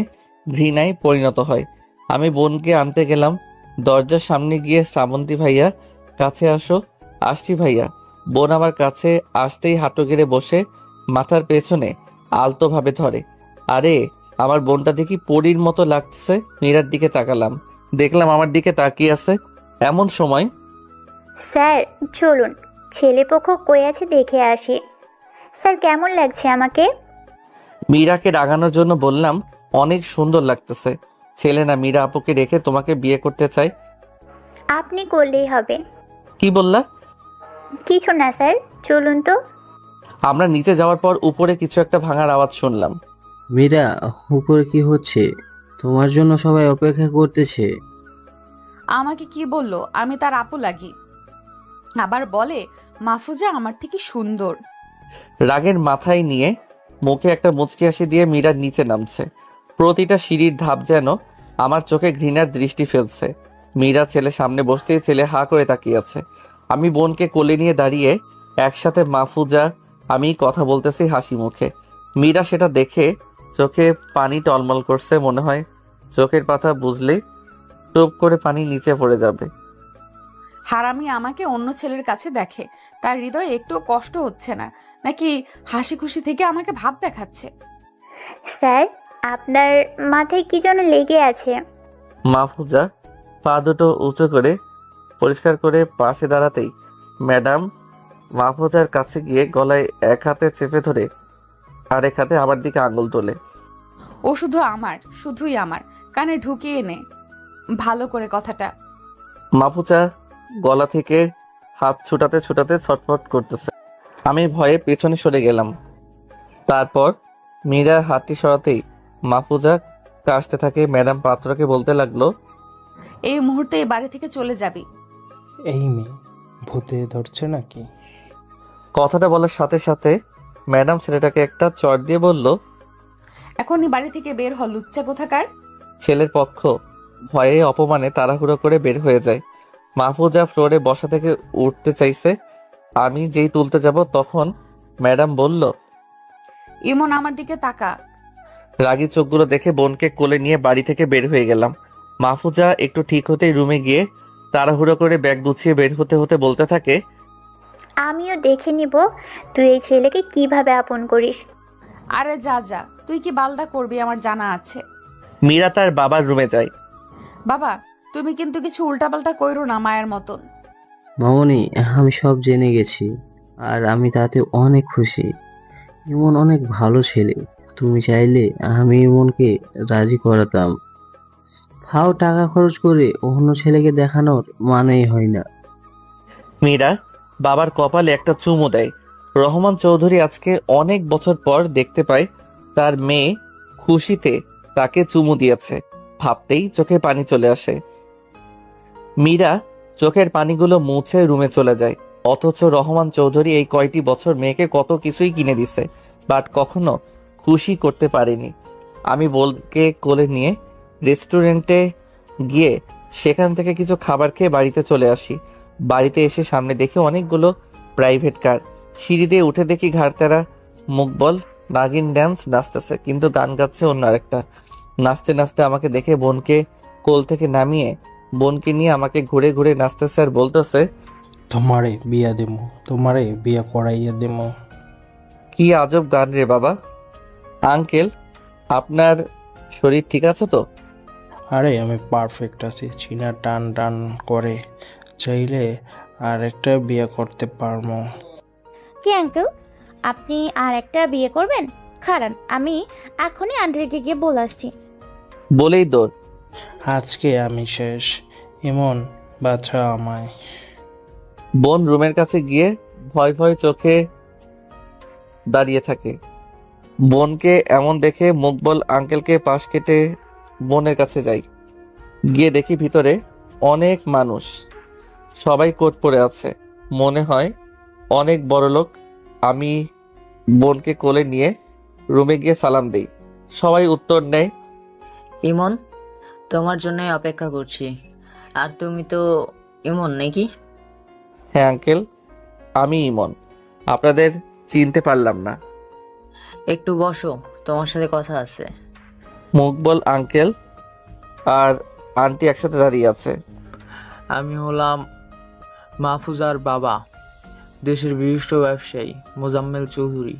ঘৃণায় পরিণত হয়। আমি বোনকে আনতে গেলাম। দরজার সামনে গিয়ে শ্রাবন্তী ভাইয়া কাছে আসো। আসছি ভাইয়া। বোন আমার কাছে আসতেই হাঁটু গেড়ে বসে মাথার পেছনে আলতোভাবে ধরে। আরে আমার বোনটা দেখি পরীর মতো লাগছে। মীরার দিকে তাকালাম, দেখলাম আমার দিকে তাকিয়ে আছে। এমন সময় স্যার চলুন, ছেলেপক্ষ কই আছে দেখে আসি। স্যার কেমন লাগছে আমাকে? মীরাকে রাগানোর জন্য বললাম, অনেক সুন্দর লাগতেছে। ছেলে না, মীরা আপুকে রেখে তোমাকে বিয়ে করতে চাই। আপনি করলেই হবে। কি বললা? কিছু না স্যার, চলুন তো। আমরা নিচে যাওয়ার পর উপরে কিছু একটা ভাঙার আওয়াজ শুনলাম। মীরা, উপরে কি হচ্ছে? তোমার জন্য সবাই অপেক্ষা করতেছে। আমাকে কি বললো আমি তার আপু লাগি, আবার বলে মাহফুজা আমার থেকে সুন্দর। রাগের মাথায় নিয়ে মুখে একটা মুচকি হাসি দিয়ে মীরা নিচে নামছে। প্রতিটা সিঁড়ির ধাপ যেন আমার চোখে ঘৃণার দৃষ্টি ফেলছে। মীরা ছেলে সামনে বসতেই ছেলে হা করে তাকিয়ে আছে। আমি বোনকে কোলে নিয়ে দাঁড়িয়ে একসাথে মাহফুজা আমি কথা বলতেছি হাসি মুখে। মীরা সেটা দেখে চোখে পানি টলমল করছে, মনে হয় চোখের পাতা বুঝলেই টুপ করে পানি নিচে পড়ে যাবে। হারামি আমাকে অন্য ছেলের কাছে দেখে, তার হৃদয়ে একটু কষ্ট হচ্ছে না নাকি হাসি খুশি থেকে আমাকে ভাব দেখাচ্ছে? স্যার আপনার মাথায় কি যেন লেগে আছে। মাহফুজা পা দুটো উঁচু করে পরিষ্কার করে পাশে দাঁড়াতেই ম্যাডাম মাহফুজার কাছে গিয়ে গলায় এক হাতে চেপে ধরে আর এক হাতে আমার দিকে আঙুল তোলে। ও শুধু আমার, শুধুই আমার, কানে ঢুকিয়ে নে ভালো করে কথাটা। মাহফুজা গলা থেকে হাত ছুটাতে ছুটাতে ছটফট করতেছে। আমি ভয়ে পেছনে সরে গেলাম। তারপর মীরার হাতটি সরাতেই মাহফুজা কাশতে থাকে। ম্যাডাম পাত্রকে বলতে লাগলো, এই মুহূর্তে এই বাড়ি থেকে চলে যাবি। এই মেয়ে ভূতে ধরছে নাকি? কথাটা বলার সাথে সাথে ম্যাডাম ছেলেটাকে একটা চড় দিয়ে বলল, এখনই বাড়ি থেকে বের হ লুচ্চা কোথাকার। ছেলের পক্ষ ভয়ে অপমানে তাড়াহুড়ো করে বের হয়ে যায়। মাহফুজা ফ্লোরে বসা থেকে উঠতে চাইছে। আমি যেই তুলতে যাব তখন ম্যাডাম বলল, ইমন আমার দিকে তাকা। রাগী চোখগুলো দেখে বোনকে কোলে নিয়ে বাড়ি থেকে বের হয়ে গেলাম। মাহফুজা একটু ঠিক হতেই রুমে গিয়ে তাড়াহুড়ো করে ব্যাগ গুছিয়ে বের হতে হতে বলতে থাকে, আমিও দেখে নিব তুই এই ছেলেকে কিভাবে আপন করিস। আরে যা যা, তুই কি বালটা করবি আমার জানা আছে। মীরা তার বাবার রুমে যায়। বাবা তুমি কিন্তু কিছু উল্টাপাল্টা কইরো না মায়ের মতন। মামনি, আমি সব জেনে গেছি আর আমি তাতে অনেক খুশি। ইমন অনেক ভালো ছেলে। তুমি চাইলে আমি ইমনকে রাজি করাতাম। ফাও টাকা খরচ করে অন্য ছেলেকে দেখানোর মানেই হয় না। মীরা বাবার কপালে একটা চুমু দেয়। রহমান চৌধুরী আজকে অনেক বছর পর দেখতে পায় তার মেয়ে খুশিতে তাকে চুমু দিয়েছে। ভাবতেই চোখে পানি চলে আসে। মীরা চোখের পানিগুলো মুছে রুমে চলে যায়। অথচ রহমান চৌধুরী এই কয়টি বছর মেয়েকে কত কিছুই কিনে দিছে, বাট কখনো খুশি করতে পারেনি। আমি বোনকে কোলে নিয়ে রেস্টুরেন্টে গিয়ে সেখান থেকে কিছু খাবার খেয়ে বাড়িতে চলে আসি। বাড়িতে এসে সামনে দেখি অনেকগুলো প্রাইভেট কার। সিঁড়ি দিয়ে উঠে দেখি ঘাড়তেরা মুকবল নাগিন ড্যান্স নাচতেছে, কিন্তু গান গাচ্ছে অন্য আরেকটা। নাচতে নাচতে আমাকে দেখে বোনকে কোল থেকে নামিয়ে বোনকে নিয়ে আমাকে ঘুরে ঘুরে নাচতেছে আর বলতেছে, তোমারে বিয়া দেবো, তোমারে বিয়া করাইয়া দেবো। কি আজব গান রে বাবা। আঙ্কেল, আপনার শরীর ঠিক আছে তো? আরে আমি পারফেক্ট আছি, চীনা টান টান করে চাইলে আর একটা বিয়ে করতে পারবো। কি আঙ্কেল, আপনি আর একটা বিয়ে করবেন? খারান, আমি এখনই আন্টিকে গিয়ে বলে আসছি। বলেই দৌড়। আজকে আমি শেষ, এমন বাচ্চা আমায়। বোন রুমের কাছে গিয়ে ভয় ভয় চোখে দাঁড়িয়ে থাকে। বোনকে এমন দেখে মুকবল আঙ্কেলকে পাশ কেটে বোনের কাছে যাই। গিয়ে দেখি ভিতরে অনেক মানুষ, সবাই কোট পরে আছে, মনে হয় অনেক বড় লোক। আমি বোনকে কোলে নিয়ে রুমে গিয়ে সালাম দেই। সবাই উত্তর নেয়, ইমন, তোমার জন্যই অপেক্ষা করছি। আর তুমি তো ইমন নাকি? হ্যাঁ আঙ্কেল, আমি ইমন। আপনাদের চিনতে পারলাম না। একটু বসো, তোমার সাথে কথা আছে। মুকবল আঙ্কেল আর আন্টি একসাথে দাঁড়িয়ে আছে। আমি হলাম মাহফুজার বাবা, দেশের বিশিষ্ট ব্যবসায়ী মোজাম্মেল চৌধুরী।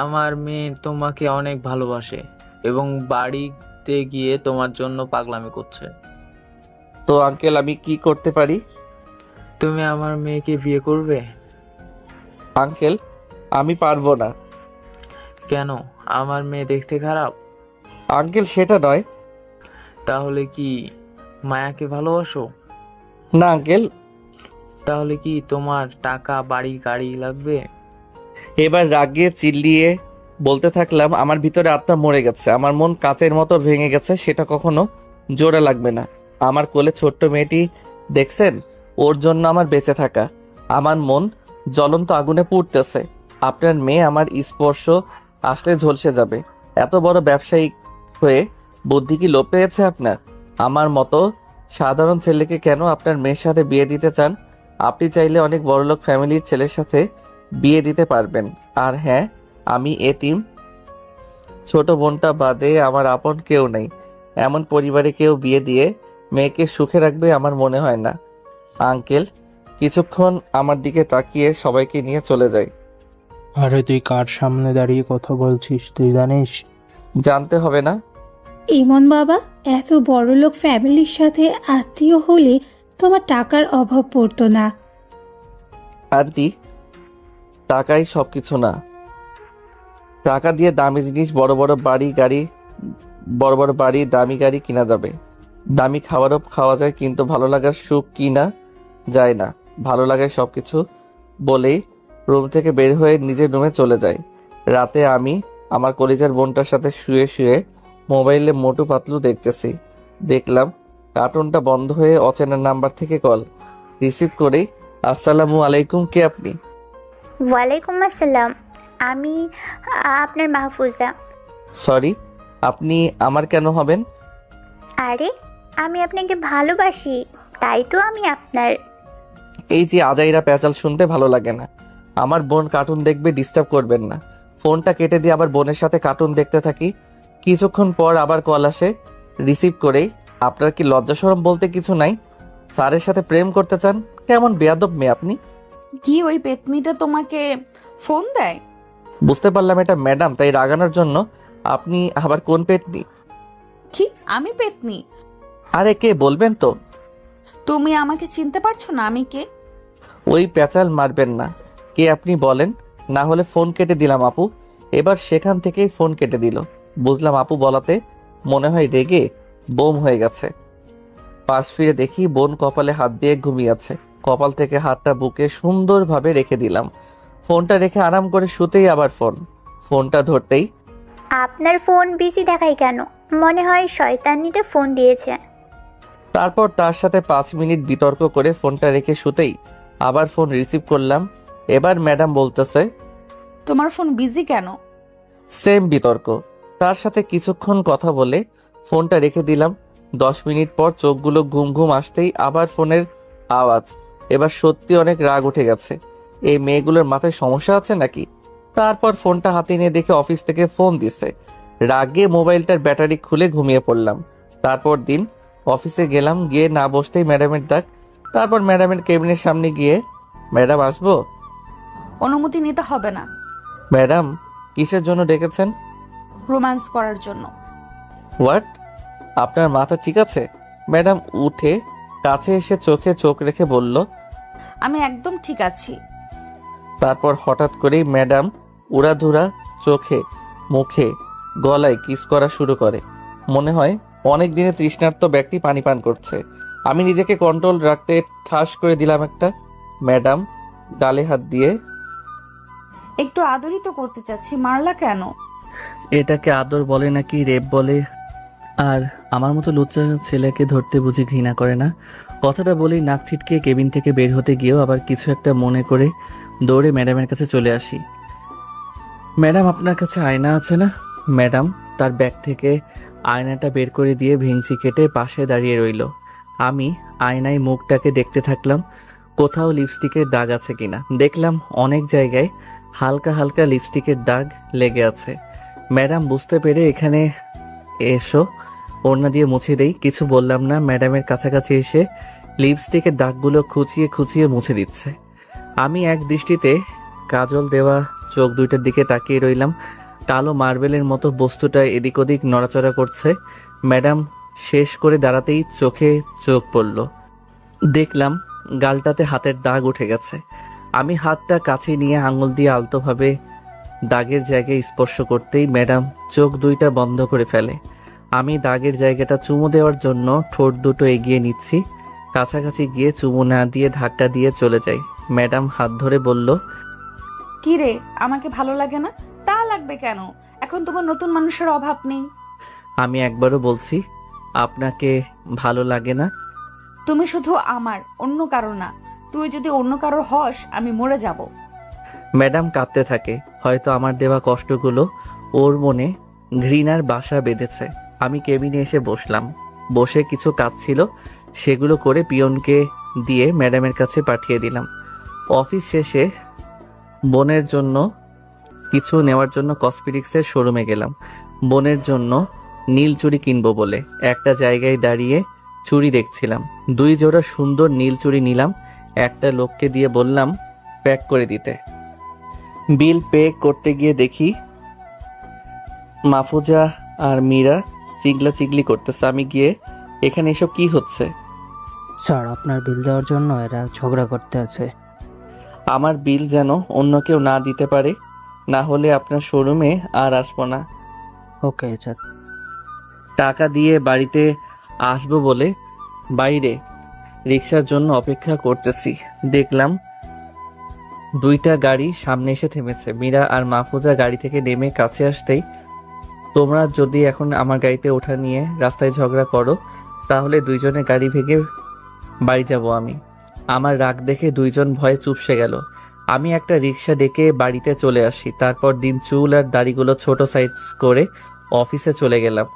আমার মেয়ে তোমাকে অনেক ভালোবাসে এবং বাড়িতে গিয়ে তোমার জন্য পাগলামি করছে। তো আঙ্কেল, আমি কি করতে পারি? তুমি আমার মেয়েকে বিয়ে করবে? আঙ্কেল, আমি পারবো না। কেন? আমার মেয়ে দেখতে খারাপ? আঙ্কেল, সেটা নয়। তাহলে কি মায়াকে ভালোবাসো? না আঙ্কেল। তাহলে কি তোমার টাকা, বাড়ি, গাড়ি লাগবে? এবার রাগে চিল্লিয়ে বলতে থাকলাম, আমার ভিতরে আত্মা মরে গেছে, আমার মন কাচের মতো ভেঙে গেছে, সেটা কখনো জোড়া লাগবে না। আমার কোলে ছোট্ট মেয়েটি দেখছেন, ওর জন্য আমার বেঁচে থাকা। আমার মন জ্বলন্ত আগুনে পুড়তেছে। আপনার মেয়ে আমার স্পর্শ আসলে ঝলসে যাবে। এত বড় ব্যবসায়ী হয়ে বুদ্ধি কি লোপ পেয়েছে আপনার? আমার মতো সাধারণ ছেলেকে কেন আপনার মেয়ের সাথে বিয়ে দিতে চান? আপনি চাইলে অনেক বড়লোক ফ্যামিলির ছেলের সাথে বিয়ে দিতে পারবেন। আর হ্যাঁ, আমি এতিম, ছোট বোনটা বাদে আমার আপন কেউ নেই। এমন পরিবারে কেউ বিয়ে দিয়ে মেয়েকে সুখে রাখবে আমার মনে হয় না। আঙ্কেল কিছুক্ষণ আমার দিকে তাকিয়ে সবাইকে নিয়ে চলে যায়। আরে তুই কার সামনে দাঁড়িয়ে কথা বলছিস তুই জানিস? জানতে হবে না। ইমন বাবা, এত বড়লোক ফ্যামিলির সাথে আত্মীয় হলে তোমার টাকার অভাব পড়তো না। আন্টি, টাকাই সবকিছু না। টাকা দিয়ে দামি জিনিস, বড় বড় বাড়ি দামি গাড়ি কিনা যাবে, দামি খাবারও খাওয়া যায়, কিন্তু ভালো লাগার সুখ কিনা যায় না। ভালো লাগার সবকিছু বলেই রুম থেকে বের হয়ে নিজের রুমে চলে যাই। রাতে আমি আমার কলিজার বোনটার সাথে শুয়ে শুয়ে মোবাইলে মোটু পাতলু দেখতেছি। দেখলাম কার্টুনটা বন্ধ হয়ে অচেনা নাম্বার থেকে কল। রিসিভ করেই, আসসালামু আলাইকুম, কে আপনি? ওয়ালাইকুম আসসালাম, আমি আপনার মাহফুজা। সরি, আপনি আমার কেন হবেন? আরে আমি আপনাকে ভালোবাসি, তাই তো আমি আপনার। এই যে আজাইরা প্যাচাল শুনতে ভালো লাগে না। আমার বোন কার্টুন দেখবে, ডিস্টার্ব করবেন না। ফোনটা কেটে দিয়ে আবার বোনের সাথে কার্টুন দেখতে থাকি। কিছুক্ষণ পর আবার কল আসে। রিসিভ করেই, আপনার কি লজ্জা শরম বলতে কিছু নাই? স্যারের সাথে প্রেম করতে চান? কেমন বেয়াদব মেয়ে আপনি। কি ওই পেতনিটা তোমাকে ফোন দেয়? বুঝতে পারলাম এটা ম্যাডাম, তাই রাগানোর জন্য। আপনি আবার কোন পেতনি? কি আমি পেতনি? আরে কে বলবেন তো? তুমি আমাকে চিনতে পারছো না আমি কে? ওই প্যাচাল মারবেন না। কে আপনি বলেন, না হলে ফোন কেটে দিলাম আপু। এবার সেখান থেকেই ফোন কেটে দিল। বুঝলাম আপু বলাতে মনে হয় রেগে বোম হয়ে গেছে। পাশ ফিরে দেখি বোন কপালে হাত দিয়ে ঘুমিয়ে আছে। কপাল থেকে হাতটা বুকে সুন্দরভাবে রেখে দিলাম। ফোনটা রেখে আরাম করে শুতেই আবার ফোনটা ধরতেই, আপনার ফোন বিজি দেখাই কেন? মনে হয় শয়তানিতে ফোন দিয়েছে। তারপর তার সাথে 5 মিনিট বিতর্ক করে ফোনটা রেখে শুতেই আবার ফোন রিসিভ করলাম। এবার ম্যাডাম বলতেছে, তোমার ফোন বিজি কেন? সেম বিতর্ক। তার সাথে কিছুক্ষণ কথা বলে ফোনটা রেখে দিলাম। 10 মিনিট পর চোখগুলো ঘুম ঘুম আসতেই আবার ফোনের আওয়াজ। এবার সত্যি অনেক রাগ উঠে গেছে। এই মেয়েগুলোর মাথায় সমস্যা আছে নাকি? তারপর ফোনটা হাতে নিয়ে দেখে অফিস থেকে ফোন দিছে। রাগে মোবাইলটার ব্যাটারি খুলে ঘুমিয়ে পড়লাম। তারপর দিন অফিসে গেলাম, গিয়ে না বসতেই ম্যাডামের ডাক। তারপর ম্যাডামের কেবিনের সামনে গিয়ে, ম্যাডাম আসবো? অনুমতি নিতে হবে না। ম্যাডাম কিসের জন্য ডেকেছেন? রোম্যান্স করার জন্য। হোয়াট? আপনার মাথা ঠিক আছে? ম্যাডাম উঠে কাছে এসে চোখে চোখ রেখে বলল। আমি একদম ঠিক আছি। তারপর হঠাৎ করেই ম্যাডাম উড়াধুরা চোখে, মুখে, গলায় কিস করা শুরু করে। মনে হয় অনেক দিনে তৃষ্ণার্ত ব্যক্তি পানি পান করছে। আমি নিজেকে কন্ট্রোল রাখতে ঠাস করে দিলাম একটা। ম্যাডাম গালে হাত দিয়ে, একটু আদরই তো করতে চাচ্ছি, মারলা কেন? এটাকে আদর বলে নাকি রেপ বলে? আর আমার মতো লুচ্চা ছেলেকে ধরতে বুঝি ঘৃণা করে না? কথাটা বলেই নাক ছিটকে কেবিন থেকে বের হতে গিয়েও আবার কিছু একটা মনে করে দৌড়ে ম্যাডামের কাছে চলে আসি। ম্যাডাম আপনার কাছে আয়না আছে না? ম্যাডাম তার ব্যাগ থেকে আয়নাটা বের করে দিয়ে ভেঙচি কেটে পাশে দাঁড়িয়ে রইল। আমি আয়নায় মুখটাকে দেখতে থাকলাম, কোথাও লিপস্টিকের দাগ আছে কিনা। দেখলাম অনেক জায়গায় হালকা হালকা লিপস্টিকের দাগ লেগে আছে। ম্যাডাম বুঝতে পেরে এখানে এসো, ওড়না দিয়ে মুছে দেই। কিছু বললাম না। ম্যাডামের কাছাকাছি এসে লিপস্টিকের দাগগুলো খুঁচিয়ে খুঁচিয়ে মুছে দিচ্ছে। আমি এক দৃষ্টিতে কাজল দেওয়া চোখ দুইটার দিকে তাকিয়ে রইলাম। কালো মার্বেলের মতো বস্তুটা এদিক ওদিক নড়াচড়া করছে। ম্যাডাম শেষ করে দাঁড়াতেই চোখে চোখ পড়ল। দেখলাম গালটাতে হাতের দাগ উঠে গেছে। আমি হাতটা কাছে নিয়ে আঙুল দিয়ে আলতোভাবে দাগের জায়গায় স্পর্শ করতেই ম্যাডাম চোখ দুইটা বন্ধ করে ফেলে। আমি দাগের জায়গাটা চুমু দেওয়ার জন্য ঠোঁট দুটো এগিয়ে নিচ্ছি। কাছাকাছি গিয়ে চুমু না দিয়ে ধাক্কা দিয়ে চলে যাই। ম্যাডাম হাত ধরে বলল, কি রে, আমাকে ভালো লাগে না? তা লাগবে কেন? এখন তোমার নতুন মানুষের অভাব নেই। আমি একবারও বলছি আপনাকে ভালো লাগে না? তুমি শুধু আমার, অন্য কারো না। তুই যদি অন্য কারোর হস আমি মরে যাব। ম্যাডাম কাঁদতে থাকে। হয়তো আমার দেওয়া কষ্টগুলো ওর মনে ঘৃণার বাসা বেঁধেছে। আমি কেবিনে এসে বসলাম। বসে কিছু কাজ ছিল, সেগুলো করে পিয়নকে দিয়ে ম্যাডামের কাছে পাঠিয়ে দিলাম। অফিস শেষে বোনের জন্য কিছু নেওয়ার জন্য কসমেটিক্সের শোরুমে গেলাম। বোনের জন্য নীল চুড়ি কিনবো বলে একটা জায়গায় দাঁড়িয়ে চুড়ি দেখছিলাম। 2 জোড়া সুন্দর নীল চুড়ি নিলাম। একটা লোককে দিয়ে বললাম প্যাক করে দিতে। বিল পে করতে গিয়ে দেখি মাফুজা আর মীরা চিগলা চিগলি করতেছে। আমি গিয়ে, এখানে এসব কি হচ্ছে? স্যার, আপনার বিল দেওয়ার জন্য এরা ঝগড়া করতে আছে। আমার বিল যেন অন্য কেউ না দিতে পারে, না হলে আপনার শোরুমে আর আসবো না। Okay sir. টাকা দিয়ে বাড়িতে আসবো বলে বাইরে রিক্সার জন্য অপেক্ষা করতেছি। দেখলাম 2টা গাড়ি সামনে এসে থেমেছে। মীরা আর মাহফুজা গাড়ি থেকে নেমে কাছে আসতেই, তোমরা যদি এখন আমার গাড়িতে ওঠা নিয়ে রাস্তায় ঝগড়া করো তাহলে 2 জনের গাড়ি ভেঙে বাড়ি যাব আমি। আমার রাগ দেখে 2 জন ভয়ে চুপসে গেল। আমি একটা রিক্সা ডেকে বাড়িতে চলে আসি। তারপর দিন চুল আর দাড়িগুলো ছোট সাইজ করে অফিসে চলে গেলাম।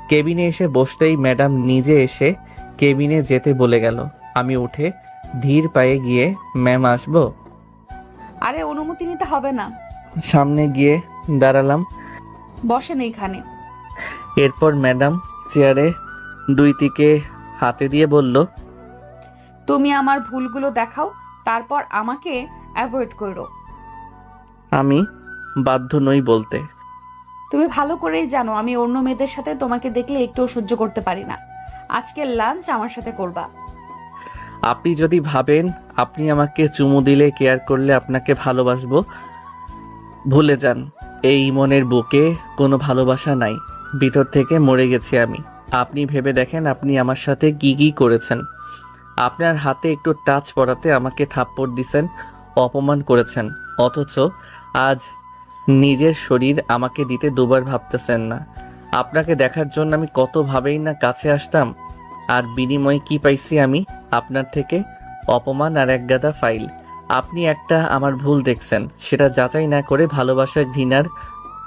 কেবিনে এসে বসতেই ম্যাডাম নিজে এসে কেবিনে যেতে বলে গেল। আমি উঠে ধীর পায়ে গিয়ে, ম্যাম আসবো? আরে অনুমতি নিতে হবে না। সামনে গিয়ে দাঁড়ালাম। বসেন এইখানে। এরপর ম্যাডাম চেয়ারে 2 দিকে হাতে দিয়ে বলল, তুমি আমার ভুলগুলো দেখাও, তারপর আমাকে অ্যাভয়েড করো। আমি বাধ্য নই বলতে। তুমি ভালো করেই জানো আমি অন্য মেয়েদের সাথে তোমাকে দেখলে একটুও সহ্য করতে পারি না। আজকের লাঞ্চ আমার সাথে করবা। আপনি যদি ভাবেন আপনি আমাকে চুমু দিলে, কেয়ার করলে আপনাকে ভালোবাসবো, ভুলে যান। এই মনের বুকে কোনো ভালোবাসা নাই। ভিতর থেকে মরে গেছি আমি। আপনি ভেবে দেখেন আপনি আমার সাথে কি কি করেছেন। আপনার হাতে একটু টাচ পড়াতে আমাকে থাপ্পড় দিছেন, অপমান করেছেন, অথচ আজ নিজের শরীর আমাকে দিতে 2বার ভাবতেছেন না। আপনাকে দেখার জন্য আমি কত ভাবেই না কাছে আসতাম। আর বিনিময়ে কি পাইছি আমি আপনার থেকে? অপমান আর এক গাদা ফাইল। আপনি একটা আমার ভুল দেখছেন, সেটা যাচাই না করে ভালোবাসার ঘৃণার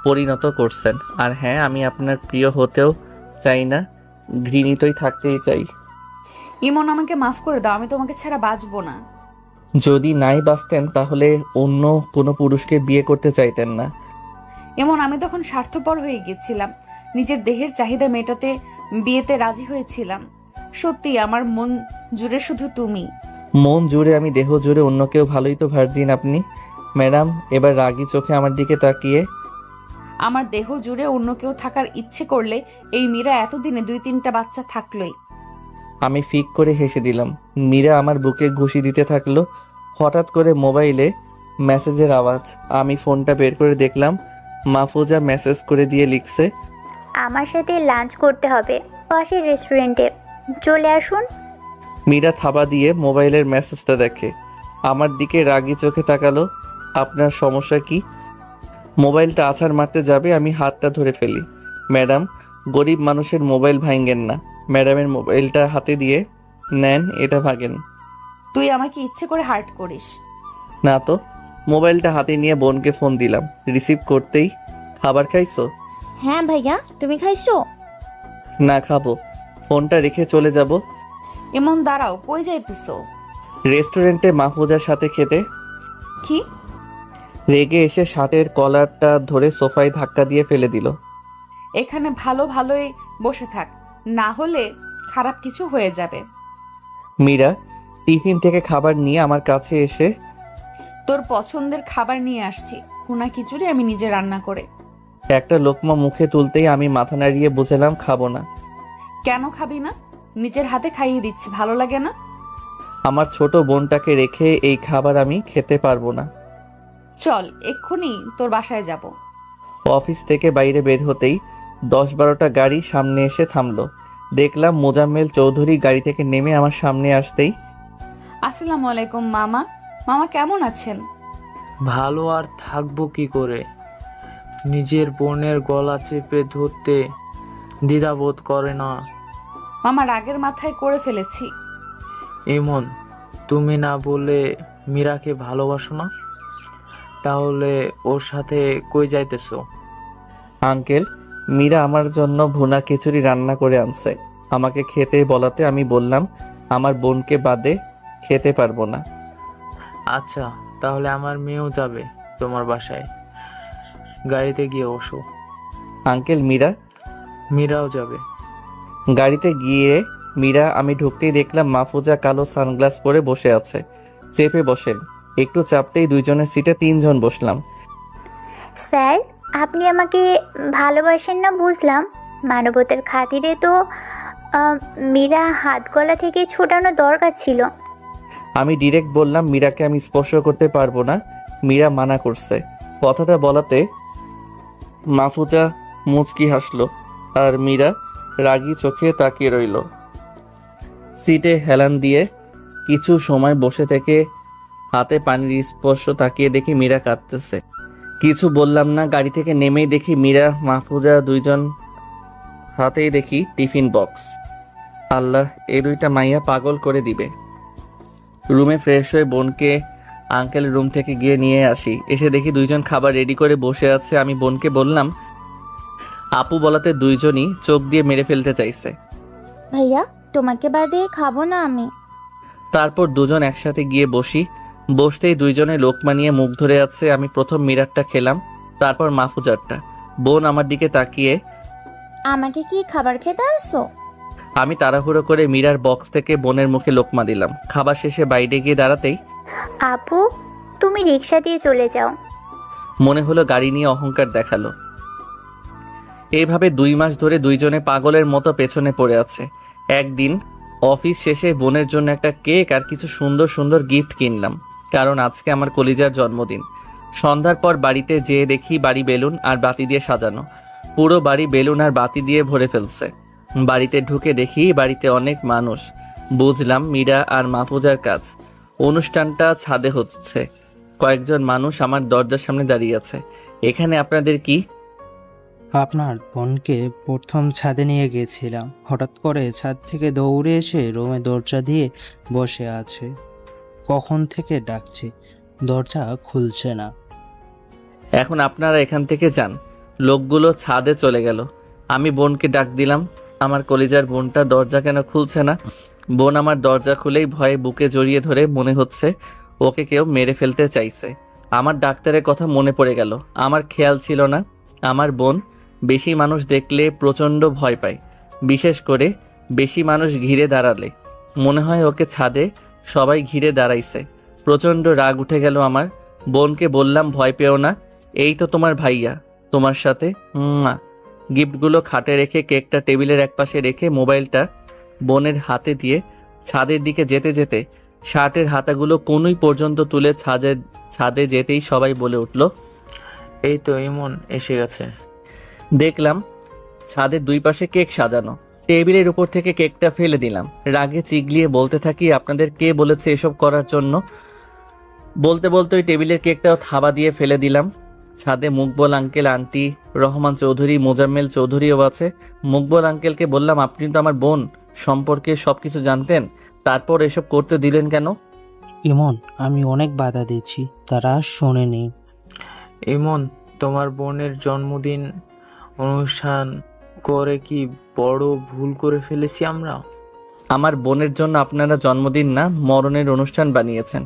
পরিণত করছেন। আর হ্যাঁ, আমি আপনার প্রিয় হতেও চাই না, ঘৃণিতই থাকতেই চাই। ইমন, আমাকে মাফ করে দাও, আমি তোমাকে ছাড়া বাঁচবো না। যদি নাই বাঁচতেন তাহলে অন্য কোনো পুরুষকে বিয়ে করতে চাইতেন না। এমন আমি তখন স্বার্থপর হয়ে গেছিলাম, নিজের দেহের চাহিদা মেটাতে বিয়েতে রাজি হয়েছিলাম। সত্যি আমার মন জুড়ে শুধু তুমি। মন জুড়ে আমি, দেহ জুড়ে অন্য কেউ, ভালোই তো ভার্জিন আপনি। ম্যাডাম এবার রাগী চোখে আমার দিকে তাকিয়ে, আমার দেহ জুড়ে অন্য কেউ থাকার ইচ্ছে করলে এই মীরা এতদিনে 2-3টা বাচ্চা থাকলোই। আমি ফিক করে হেসে দিলাম। মীরা আমার বুকে ঘুষি দিতে থাকলো। হঠাৎ করে মোবাইলে মেসেজের আওয়াজ। আমি ফোনটা বের করে দেখলাম মাহফুজা মেসেজ করে দিয়ে লিখছে, আমার সাথে লাঞ্চ করতে হবে পাশের রেস্টুরেন্টে, চলে আসুন। মীরা থাবা দিয়ে মোবাইলের মেসেজটা দেখে, আমার দিকে রাগী চোখে তাকালো। আপনার সমস্যা কি? মোবাইলটা আছাড় মারতে যাবে, আমি হাতটা ধরে ফেলি। ম্যাডাম, গরিব মানুষের মোবাইল ভাঙেন না। ম্যাডামের মোবাইলটা হাতে দিয়ে, নেন, এটা ভাঙেন। তুই আমাকে ইচ্ছে করে হার্ট করিস? না তো। মোবাইলটা হাতে নিয়ে বোনকে ফোন দিলাম। রিসিভ করতেই, খাবার খাইছো? হ্যাঁ ভাইয়া, তুমি খাইছো? না, খাবো। ফোনটা রেখে চলে যাব। এমন দাঁড়াও, কই যাইতেছো? রেস্টুরেন্টে মাহফুজার সাথে খেতে। কি? রেগে এসে শার্টের কলারটা ধরে সোফায় ধাক্কা দিয়ে ফেলে দিল। এখানে ভালোই বসে থাক, না হলে খারাপ কিছু হয়ে যাবে। মীরা টিফিন থেকে খাবার নিয়ে আমার কাছে এসে, তোর পছন্দের খাবার নিয়ে আসছি, ভুনা খিচুড়ি আমি নিজে রান্না করে। একটা লোকমা মুখে তুলতেই আমি মাথা নাড়িয়ে বুঝলাম খাবো না। কেন খাবি না? নিজের হাতে খাইয়ে দিচ্ছি, ভালো লাগে না? আমার ছোট বোনটাকে রেখে এই খাবার আমি খেতে পারবো না। চল, এক্ষুনি তোর বাসায় যাব। অফিস থেকে বাইরে বের হতেই 10-12টা গাড়ি সামনে এসে থামলো। দেখলাম মোজাম্মেল চৌধুরী গাড়ি থেকে নেমে আমার সামনে আসতেই, আসসালামু আলাইকুম মামা। মামা কেমন আছেন? ভালো আর থাকবো কি করে? নিজের বোনের গলা চেপে ধরতে দ্বিধাবোধ করে না। মামা রাগের মাথায় করে ফেলেছি। ইমন, তুমি না বলে মীরাকে ভালোবাসো না? তাহলে ওর সাথে কই যাইতেছো? আঙ্কেল, মীরা আমার জন্য ভুনা খিচুড়ি রান্না করে আনছে। আমাকে খেতে বলাতে আমি বললাম আমার বোনকে বাদে খেতে পারবো না। আচ্ছা, তাহলে আমার মেয়েও যাবে তোমার বাসায়। গাড়িতে গিয়ে বসো। আঙ্কেল, মীরাও যাবে। গাড়িতে গিয়ে মীরা, আমি ঢুকতেই দেখলাম মাহফুজা কালো সানগ্লাস পরে বসে আছে। চেপে বসেন। একটু চাপতেই দুইজনের সিটে 3 জন বসলাম। স্যার, আপনি আমাকে ভালোবাসেন না বুঝলাম, মানবতার খাতিরে তো মীরা হাত গলা থেকে ছোটানো দরকার ছিল। আমি ডিরেক্ট বললাম মীরাকে আমি স্পর্শ করতে পারবো না। মীরা মানা করছে। কথাটা বলাতে মাহফুজা মুচকি হাসলো আর মীরা রাগী চোখে তাকিয়ে রইল। সিটে হেলান দিয়ে কিছু সময় বসে থেকে হাতে পানির স্পর্শ তাকিয়ে দেখি মীরা কাঁদতেছে। কিছু বললাম না। গাড়ি থেকে নেমেই দেখি মীরা, মাহফুজা দুইজন হাতেই দেখি টিফিন বক্স। আল্লাহ, এই দুইটা মাইয়া পাগল করে দিবে। রুমে ফ্রেশ হয়ে বোনকে আঙ্কেল রুম থেকে গিয়ে নিয়ে আসি। এসে দেখি দুইজন খাবার রেডি করে বসে আছে। আমি বোনকে বললাম, আপু বলাতে দুইজনই চোখ দিয়ে মেরে ফেলতে চাইছে। ভাইয়া, তোমাকে বাদে খাবো না আমি। তারপর দুজন একসাথে গিয়ে বসি। বসতেই দুইজনে লোকমা নিয়ে মুখ ধরে আছে। আমি প্রথম মিরারটা খেলাম, তারপর মাহফুজারটা। বোন আমার দিকে তাকিয়ে, আমাকে কি খাবার খেতে আসছো? আমি তাড়াহুড়ো করে মীরার বক্স থেকে বোনের মুখে লোকমা দিলাম। খাবার শেষে বাইরে গিয়ে দাঁড়াতেই, আপু, তুমি রিক্সা দিয়ে চলে যাও। মনে হলো গাড়ি নিয়ে অহংকার দেখালো। এইভাবে 2 মাস ধরে দুইজনে পাগলের মতো পেছনে পড়ে আছে। একদিন অফিস শেষে বোনের জন্য একটা কেক আর কিছু সুন্দর সুন্দর গিফট কিনলাম, কারণ আজকে আমার কলিজার জন্মদিন। সন্ধ্যার পর বাড়িতে যেয়ে দেখি বাড়ি বেলুন আর বাতি দিয়ে সাজানো। পুরো বাড়ি বেলুন আর বাতি দিয়ে ভরে ফেলছে। বাড়িতে ঢুকে দেখি বাড়িতে অনেক মানুষ। বুঝলাম মীরা আর মাহফুজার কাজ। অনুষ্ঠানটা ছাদে হচ্ছে। কয়েকজন মানুষ আমার দরজার সামনে দাঁড়িয়ে আছে। এখানে আপনাদের কি? আপনার বোনকে প্রথম ছাদে নিয়ে গিয়েছিলাম, হঠাৎ করে ছাদ থেকে দৌড়ে এসে রুমে দরজা দিয়ে বসে আছে। কখন থেকে ডাকছি, দরজা খুলছে না। এখন আপনারা এখান থেকে যান। লোকগুলো ছাদে চলে গেল। আমি বোনকে ডাক দিলাম। আমার কলিজার বোনটা দরজা কেন খুলছে না? বোন আমার দরজা খুলেই ভয়ে বুকে জড়িয়ে ধরে মনে হচ্ছে ওকে কেউ মেরে ফেলতে চাইছে। আমার ডাক্তারের কথা মনে পড়ে গেল। আমার খেয়াল ছিল না আমার বোন বেশি মানুষ দেখলে প্রচণ্ড ভয় পায়, বিশেষ করে বেশি মানুষ ঘিরে দাঁড়ালে। মনে হয় ওকে ছাদে সবাই ঘিরে দাঁড়াইছে। প্রচণ্ড রাগ উঠে গেল আমার। বোনকে বললাম, ভয় পেও না, এই তো তোমার ভাইয়া তোমার সাথে। গিফটগুলো খাটে রেখে কেকটা টেবিলের একপাশে রেখে মোবাইলটা বোনের হাতে দিয়ে ছাদের দিকে যেতে যেতে শার্টের হাতাগুলো কোনই পর্যন্ত তুলে ছাদে যেতেই সবাই বলে উঠল, এই তো ইমন এসে গেছে। দেখলাম ছাদের দুই পাশে কেক সাজানো। টেবিলের উপর থেকে কেকটা ফেলে দিলাম। রাগে চিগলিয়ে বলতে থাকি, আপনাদের কে বলেছে এসব করার জন্য? বলতে বলতে ওই টেবিলের কেকটাও থাবা দিয়ে ফেলে দিলাম। ছাদে মুকবল আঙ্কেল, আন্টি, রহমান চৌধুরী, মোজাম্মেল চৌধুরীও আছে। মুকবল আঙ্কেলকে বললাম, আপনি তো আমার বোন সম্পর্কে সবকিছু জানতেন, তারপর এসব করতে দিলেন কেন? ইমন, আমি অনেক বাধা দিয়েছি, তারা শোনেনি। ইমন, তোমার বোনের জন্মদিন অনুষ্ঠান করে কি বড় ভুল করে ফেলেছি আমরা? আমার বোনের জন্য আপনারা জন্মদিন না মরণের অনুষ্ঠান বানিয়েছেন।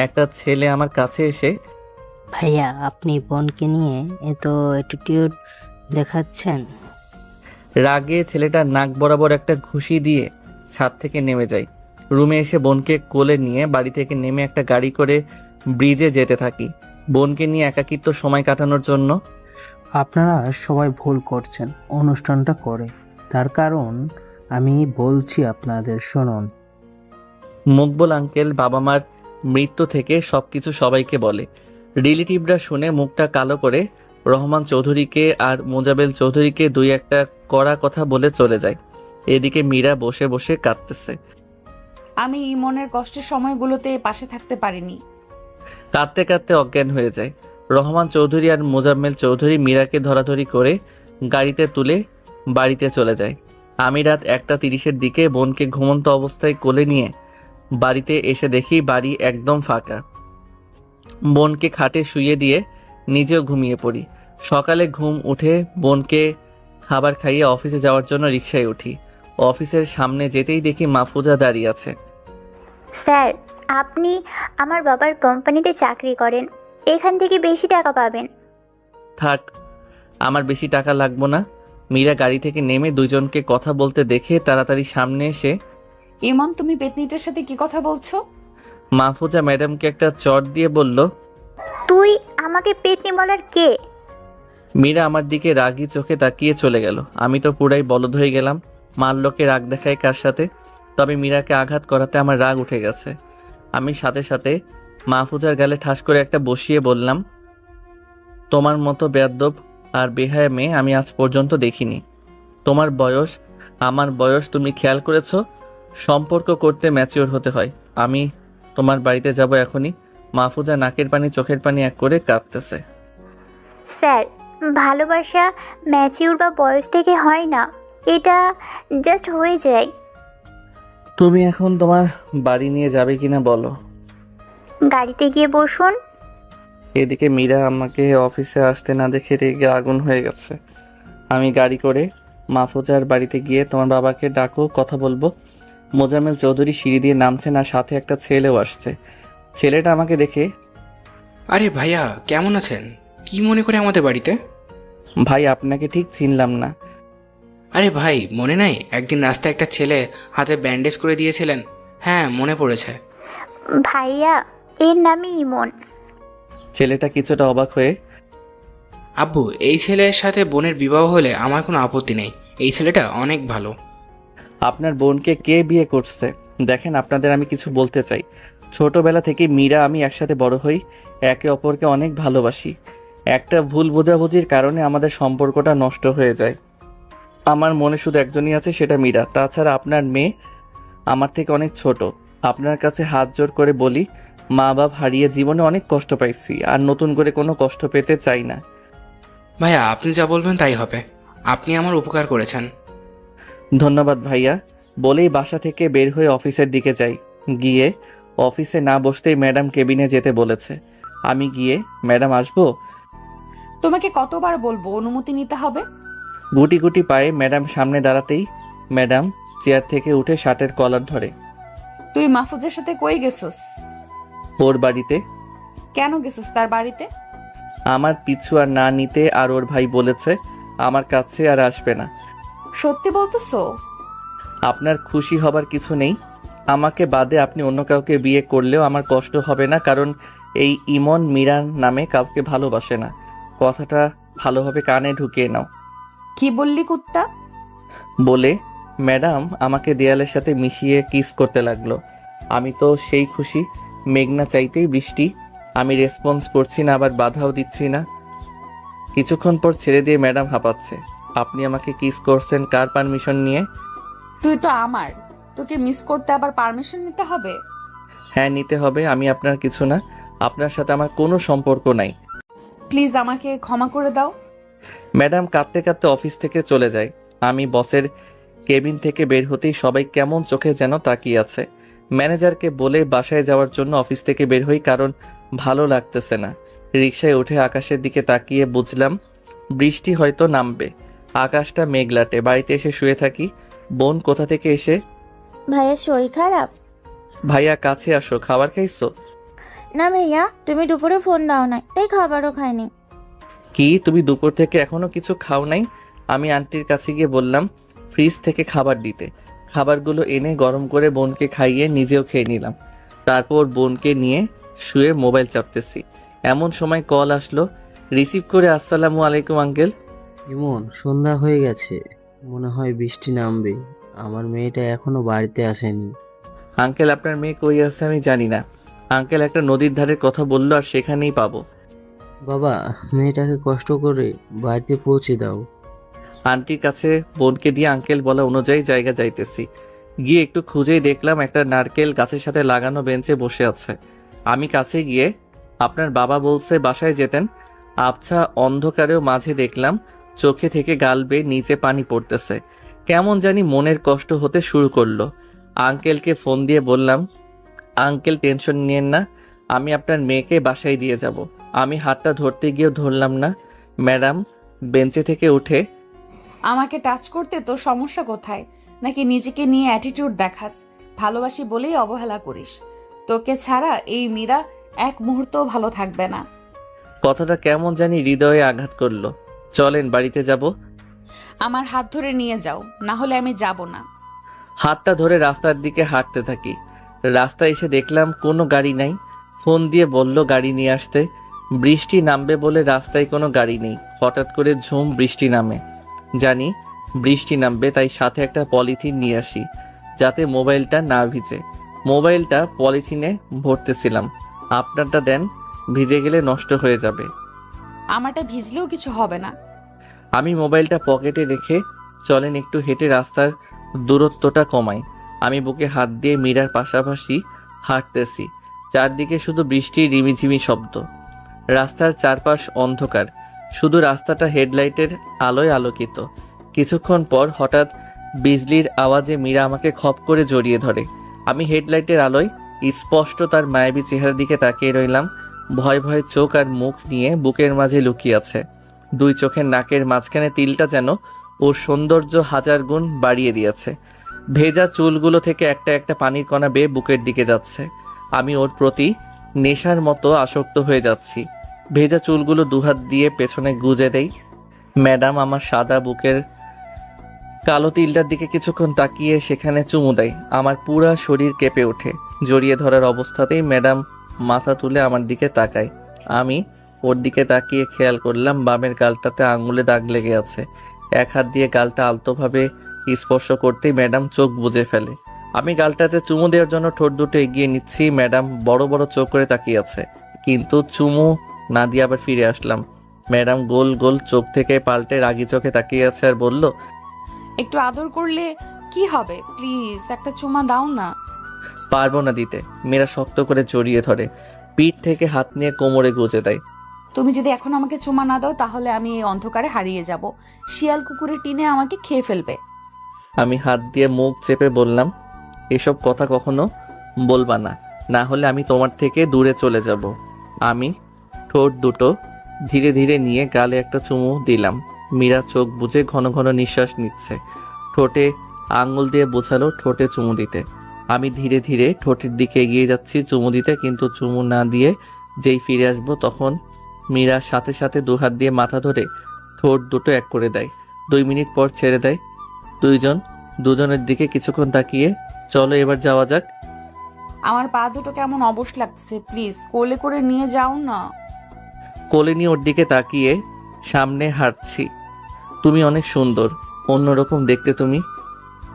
একটা ছেলে আমার কাছে এসে, ভাইয়া আপনি বোনকে নিয়ে এত অ্যাটিটিউড দেখাচ্ছেন। রাগে ছেলেটার নাক বরাবর একটা ঘুষি দিয়ে ছাদ থেকে নেমে যায়। রুমে এসে বোনকে কোলে নিয়ে বাড়ি থেকে নেমে একটা গাড়ি করে ব্রিজে যেতে থাকি বোনকে নিয়ে একাকিত্ব সময় কাটানোর জন্য। আপনারা সবাই ভুল করছেন অনুষ্ঠানটা করে, তার কারণ আমি বলছি আপনাদের, শুনুন। মুকবল আঙ্কেল বাবা মার মৃত্যু থেকে সবকিছু সবাইকে বলে। রিলেটিভরা শুনে মুখটা কালো করে রহমান চৌধুরীকে আর মোজাবেল চৌধুরীকে দুই একটা কড়া কথা বলে চলে যায়। এদিকে মীরা বসে বসে কাঁদতেছে। আমি মনের কষ্টের সময়গুলোতে পাশে থাকতে পারিনি। কাঁদতে কাঁদতে অজ্ঞান হয়ে যায়। রহমান চৌধুরী আর মোজাম্মেল চৌধুরী মীরাকে ধরাধরি করে গাড়িতে তুলে বাড়িতে চলে যায়। আমি রাত 1:30-এর দিকে বোনকে ঘুমন্ত অবস্থায় কোলে নিয়ে বাড়িতে এসে দেখি বাড়ি একদম ফাঁকা। বোনকে খাটে শুইয়ে দিয়ে নিজেও ঘুমিয়ে পড়ি। সকালে ঘুম উঠে বোনকে খাবার খাইয়ে অফিসে যাওয়ার জন্য রিকশায় উঠি। অফিসের সামনে যেতেই দেখি মাহফুজা দাঁড়িয়ে আছে। স্যার, আপনি আমার বাবার কোম্পানিতে চাকরি করেন, এখান থেকে বেশি টাকা পাবেন। থাক, আমার বেশি টাকা লাগবো না। মীরা গাড়ি থেকে নেমে দুজনকে কথা বলতে দেখে তাড়াতাড়ি সামনে এসে, ইমন, তুমি পেতনিটার সাথে কি কথা বলছো? মাহফুজা ম্যাডামকে একটা চট দিয়ে বলল, তুই আমাকে পেতনি বলার কে? মীরা আমার দিকে রাগী চোখে তাকিয়ে চলে গেল। আমি তো পুরাই বলদ হয়ে গেলাম। মার লোকে রাগ দেখায় কার সাথে? তবে মীরাকে আঘাত করাতে আমার রাগ উঠে গেছে। আমি সাথে সাথে মাহফুজার গালে ঠাস করে একটা বসিয়ে বললাম, তোমার মতো বেয়াদ্দব আর বেহায়া মেয়ে আমি আজ পর্যন্ত দেখিনি। তোমার বয়স আমার বয়স, তুমি খেয়াল করেছো? সম্পর্ক করতে ম্যাচিওর হতে হয়। আমি তোমার বাড়িতে যাব এখনই। মাহফুজা নাকের পানি চোখের পানি এক করে কাঁদতেছে। স্যার, ভালোবাসা ম্যাচিউর বা বয়স থেকে হয় না, এটা জাস্ট হয়ে যায়। তুমি এখন তোমার বাড়ি নিয়ে যাবে কিনা বলো? গাড়িতে গিয়ে বসুন। এদিকে মীরা আমাকে অফিসে আসতে না দেখে রেগে আগুন হয়ে গেছে। আমি গাড়ি করে মাহফুজার বাড়িতে গিয়ে, তোমার বাবাকে ডাকো, কথা বলবো। মোজাম্মেল চৌধুরী সিঁড়ি দিয়ে নামছেন আর সাথে একটা ছেলেও আসছে। ছেলেটা আমাকে দেখে, আরে ভাইয়া কেমন আছেন? কি মনে করে আমাদের বাড়িতে? ভাই আপনাকে ঠিক চিনলাম না। আরে ভাই মনে নাই, একদিন রাস্তায় একটা ছেলে হাতে ব্যান্ডেজ করে দিয়েছিলেন? হ্যাঁ মনে পড়েছে। ভাইয়া, এর নামই ইমন। ছেলেটা কিছুটা অবাক হয়ে, আব্বু, এই ছেলের সাথে বোনের বিবাহ হলে আমার কোনো আপত্তি নেই, এই ছেলেটা অনেক ভালো। আপনার বোনকে কে বিয়ে করছে? দেখেন, আপনাদের আমি কিছু বলতে চাই। ছোটবেলা থেকে মীরা আমি একসাথে বড় হই, একে অপরকে অনেক ভালোবাসি। একটা ভুল বোঝাবুঝির কারণে আমাদের সম্পর্কটা নষ্ট হয়ে যায়। আমার মনে শুধু একজনই আছে, সেটা মীরা। তাছাড়া আপনার মেয়ে আমার থেকে অনেক ছোট। আপনার কাছে হাত জোর করে বলি, মা বাপ হারিয়ে জীবনে অনেক কষ্ট পাইছি, আর নতুন করে কোনো কষ্ট পেতে চাই না। ভাইয়া আপনি যা বলবেন তাই হবে, আপনি আমার উপকার করেছেন। ধন্যবাদ ভাইয়া। বলেই বাসা থেকে বের হয়ে অফিসের দিকে যাই। গিয়ে অফিসে না বসতেই ম্যাডাম কেবিনে যেতে বলেছে। আমি গিয়ে, ম্যাডাম আসবো? তোমাকে কতবার বলবো অনুমতি নিতে হবে? গুটি গুটি পায়ে ম্যাডাম সামনে দাঁড়াতেই ম্যাডাম চেয়ার থেকে উঠে শার্টের কলার ধরে। তুই মাহফুজের সাথে কই গেছস? ওর বাড়িতে। কেন গেছস তার বাড়িতে? আমার পিছু আর না নিতে, আর ওর ভাই বলেছে আমার কাছে আর আসবে না। সত্যি বলতেছো? আপনার খুশি হবার কিছু নেই। আমাকে বাদে আপনি অন্য কাউকে বিয়ে করলেও আমার কষ্ট হবে না, কারণ এই ইমন মিরান নামে কাউকে ভালোবাসে না। কথাটা ভালোভাবে কানে ঢুকিয়ে নাও। কি বললি কুত্তা? বলে ম্যাডাম আমাকে দেয়ালের সাথে মিশিয়ে কিস করতে লাগলো। আমি তো সেই খুশি, মেঘনা চাইতেই বৃষ্টি। আমি রেসপন্স করছি না, আবার বাধাও দিচ্ছি না। কিছুক্ষণ পর ছেড়ে দিয়ে ম্যাডাম হাঁপাচ্ছে। আপনি আমাকে কিস করছেন কার পারমিশন নিয়ে? তুই তো আমার, তোকে মিস করতে আবার পারমিশন নিতে হবে? হ্যাঁ, নিতে হবে। আমি আপনার কিছু না, আপনার সাথে আমার কোনো সম্পর্ক নাই। প্লিজ আমাকে ক্ষমা করে দাও। ম্যাডাম কাঁদতে কাঁদতে অফিস থেকে চলে যায়। আমি বসের কেবিন থেকে বের হতেই সবাই কেমন চোখে যেন তাকিয়ে আছে। ম্যানেজারকে বলে বাসায় যাওয়ার জন্য অফিস থেকে বের হই, কারণ ভালো লাগতেছে না। রিকশায় উঠে আকাশের দিকে তাকিয়ে বুঝলাম বৃষ্টি হয়তো নামবে। আকাশটা মেঘলাটে। বাড়িতে এসে শুয়ে থাকি। বোন কোথা থেকে এসে, ভাইয়া শরীর খারাপ? ভাইয়া কাছে আসো, খাবার খাইছো? না ভাইয়া, তুমি দুপুরে ফোন দাও না, তাই খাবারও খাইনি। কি, তুমি দুপুর থেকে এখনো কিছু খাও নাই? আমি আন্টির কাছে গিয়ে বললাম ফ্রিজ থেকে খাবার দিতে। খাবারগুলো এনে গরম করে বোনকে খাইয়ে নিজেও খেয়ে নিলাম। তারপর বোনকে নিয়ে শুয়ে মোবাইল চাপতেছি, এমন সময় কল আসলো। রিসিভ করে আসসালামু আলাইকুম আঙ্কেল। ইমন, সন্ধ্যা হয়ে গেছে, মনে হয় বৃষ্টি নামবে। আমার মেয়েটা এখনো বাড়িতে আসেনি। আঙ্কেল, আপনার মেয়ে কই আছে আমি জানি না। আঙ্কেল একটা নদীর ধারের কথা বললো, আর সেখানেই পাবো। বাবা, মেয়েটাকে কষ্ট করে বাড়িতে পৌঁছে দাও। আন্টির কাছে বোনকে দিয়ে আঙ্কেল বলা অনুযায়ী জায়গা যাইতেছি। গিয়ে একটু খুঁজেই দেখলাম একটা নারকেল গাছের সাথে লাগানো বেঞ্চে বসে আছে। আমি কাছে গিয়ে, আপনার বাবা বলছে বাসায় যেতেন। আবছা অন্ধকারেও মাঝে দেখলাম চোখে থেকে গাল বেয়ে নিচে পানি পড়তেছে। কেমন জানি মনের কষ্ট হতে শুরু করলো। আঙ্কেলকে ফোন দিয়ে বললাম, আঙ্কেল টেনশন নিয়েন না, আমি আপনার মেয়েকে বাসায় দিয়ে যাব। আমি হাতটা ধরতে গিয়েও ধরলাম না। ম্যাডাম বেঞ্চে থেকে উঠে, আমাকে টাচ করতে তোর সমস্যা কোথায়? নাকি নিজেকে নিয়ে অ্যাটিটিউড দেখাস? ভালোবাসি বলেই অবহেলা করিস। তোকে ছাড়া এই মীরা এক মুহূর্তও ভালো থাকবে না। কথাটা কেমন জানি হৃদয়ে আঘাত করলো। চলেন বাড়িতে যাব। আমার হাত ধরে নিয়ে যাও, না হলে আমি যাব না। হাতটা ধরে রাস্তার দিকে হাঁটতে থাকি। রাস্তায় এসে দেখলাম কোনো গাড়ি নাই। ফোন দিয়ে বলল গাড়ি নিয়ে আসতে। বৃষ্টি নামবে বলে রাস্তায় কোনো গাড়ি নেই। হঠাৎ করে ঝুম বৃষ্টি নামে। জানি বৃষ্টি নামবে, তাই সাথে একটা পলিথিন নিয়ে আসি যাতে মোবাইলটা না ভিজে। মোবাইলটা পলিথিনে ভরতেছিলাম। আপনারটা দেন, ভিজে গেলে নষ্ট হয়ে যাবে। আমারটা ভিজলেও কিছু হবে না। আমি মোবাইলটা পকেটে রেখে, চলেন একটু হেঁটে রাস্তার দূরত্বটা কমাই। আমি বুকে হাত দিয়ে মীরার পাশাপাশি হাঁটতেছি। চারদিকে শুধু বৃষ্টির রিমিঝিমি শব্দ। রাস্তার চারপাশ অন্ধকার, শুধু রাস্তাটা হেডলাইটের আলোয় আলোকিত। কিছুক্ষণ পর হঠাৎ বিজলির আওয়াজে মীরা আমাকে খপ করে জড়িয়ে ধরে। আমি হেডলাইটের আলোয় স্পষ্ট তার মায়াবী চেহারার দিকে তাকিয়ে রইলাম। ভয় ভয় চোখ আর মুখ নিয়ে বুকের মাঝে লুকিয়ে আছে। দুই চোখের নাকের মাঝখানে তিলটা যেন ওর সৌন্দর্য হাজার গুণ বাড়িয়ে দিয়েছে। ভেজা চুলগুলো থেকে একটা একটা পানির কণা বেয়ে বুকের দিকে যাচ্ছে। আমি ওর প্রতি নেশার মতো আসক্ত হয়ে যাচ্ছি। ভেজা চুলগুলো দুহাত দিয়ে পেছনে গুজে দেই। ম্যাডাম আমার সাদা বুকের কালো তিলটার দিকে কিছুক্ষণ তাকিয়ে সেখানে চুমু দেয়। আমার পুরা শরীর কেঁপে ওঠে। জড়িয়ে ধরার অবস্থাতেই ম্যাডাম মাথা তুলে আমার দিকে তাকায়। আমি ওর দিকে তাকিয়ে খেয়াল করলাম বামের গালটাতে আঙুলে দাগ লেগে আছে। এক হাত দিয়ে গালটা আলতোভাবে স্পর্শ করতেই ম্যাডাম চোখ বুজে ফেলে। আমি গালটাতে চুমু দেওয়ার জন্য ঠোঁট দুটো এগিয়ে নিচ্ছি। ম্যাডাম বড় বড় চোখ করে তাকিয়ে আছে, কিন্তু চুমু না দিয়ে আবার ফিরে আসলাম। ম্যাডাম গোল গোল চোখ থেকে পাল্টে রাগি চোখে তাকিয়ে আছে আর বলল, একটু আদর করলে কি হবে? প্লিজ একটা চুমা দাও না। পারবো না দিতে। মেয়েরা শক্ত করে জড়িয়ে ধরে, পিঠ থেকে হাত নিয়ে কোমরে গুজে দেয়। তুমি যদি এখন আমাকে চুমা না দাও তাহলে আমি এই অন্ধকারে হারিয়ে যাব। শিয়াল কুকুরের টিনে আমাকে খেয়ে ফেলবে। আমি হাত দিয়ে মুখ চেপে বললাম, এসব কথা কখনো বলবা না, না হলে আমি তোমার থেকে দূরে চলে যাব। আমি ঠোঁট দুটো ধীরে ধীরে নিয়ে গালে একটা চুমু দিলাম। মীরা চোখ বুজে ঘন ঘন নিঃশ্বাস নিচ্ছে। ঠোঁটে আঙুল দিয়ে বোঝালো ঠোঁটে চুমু দিতে। আমি ধীরে ধীরে ঠোঁটের দিকে এগিয়ে যাচ্ছি চুমু দিতে, কিন্তু চুমু না দিয়ে যেই ফিরে আসবো তখন মীরা সাথে সাথে দুহাত দিয়ে মাথা ধরে ঠোঁট দুটো এক করে দেয়। 2 মিনিট পর ছেড়ে দেয়। দুজনের দিকে কিছুক্ষণ তাকিয়ে চলো এবার যাওয়া যাক। আমার পা দুটো কেমন অবশ লাগছে, প্লিজ কোলে করে নিয়ে যাও না। কোলে নিয়ে ওর দিকে তাকিয়ে সামনে হাঁটছি। তুমি অনেক সুন্দর, অন্যরকম দেখতে তুমি।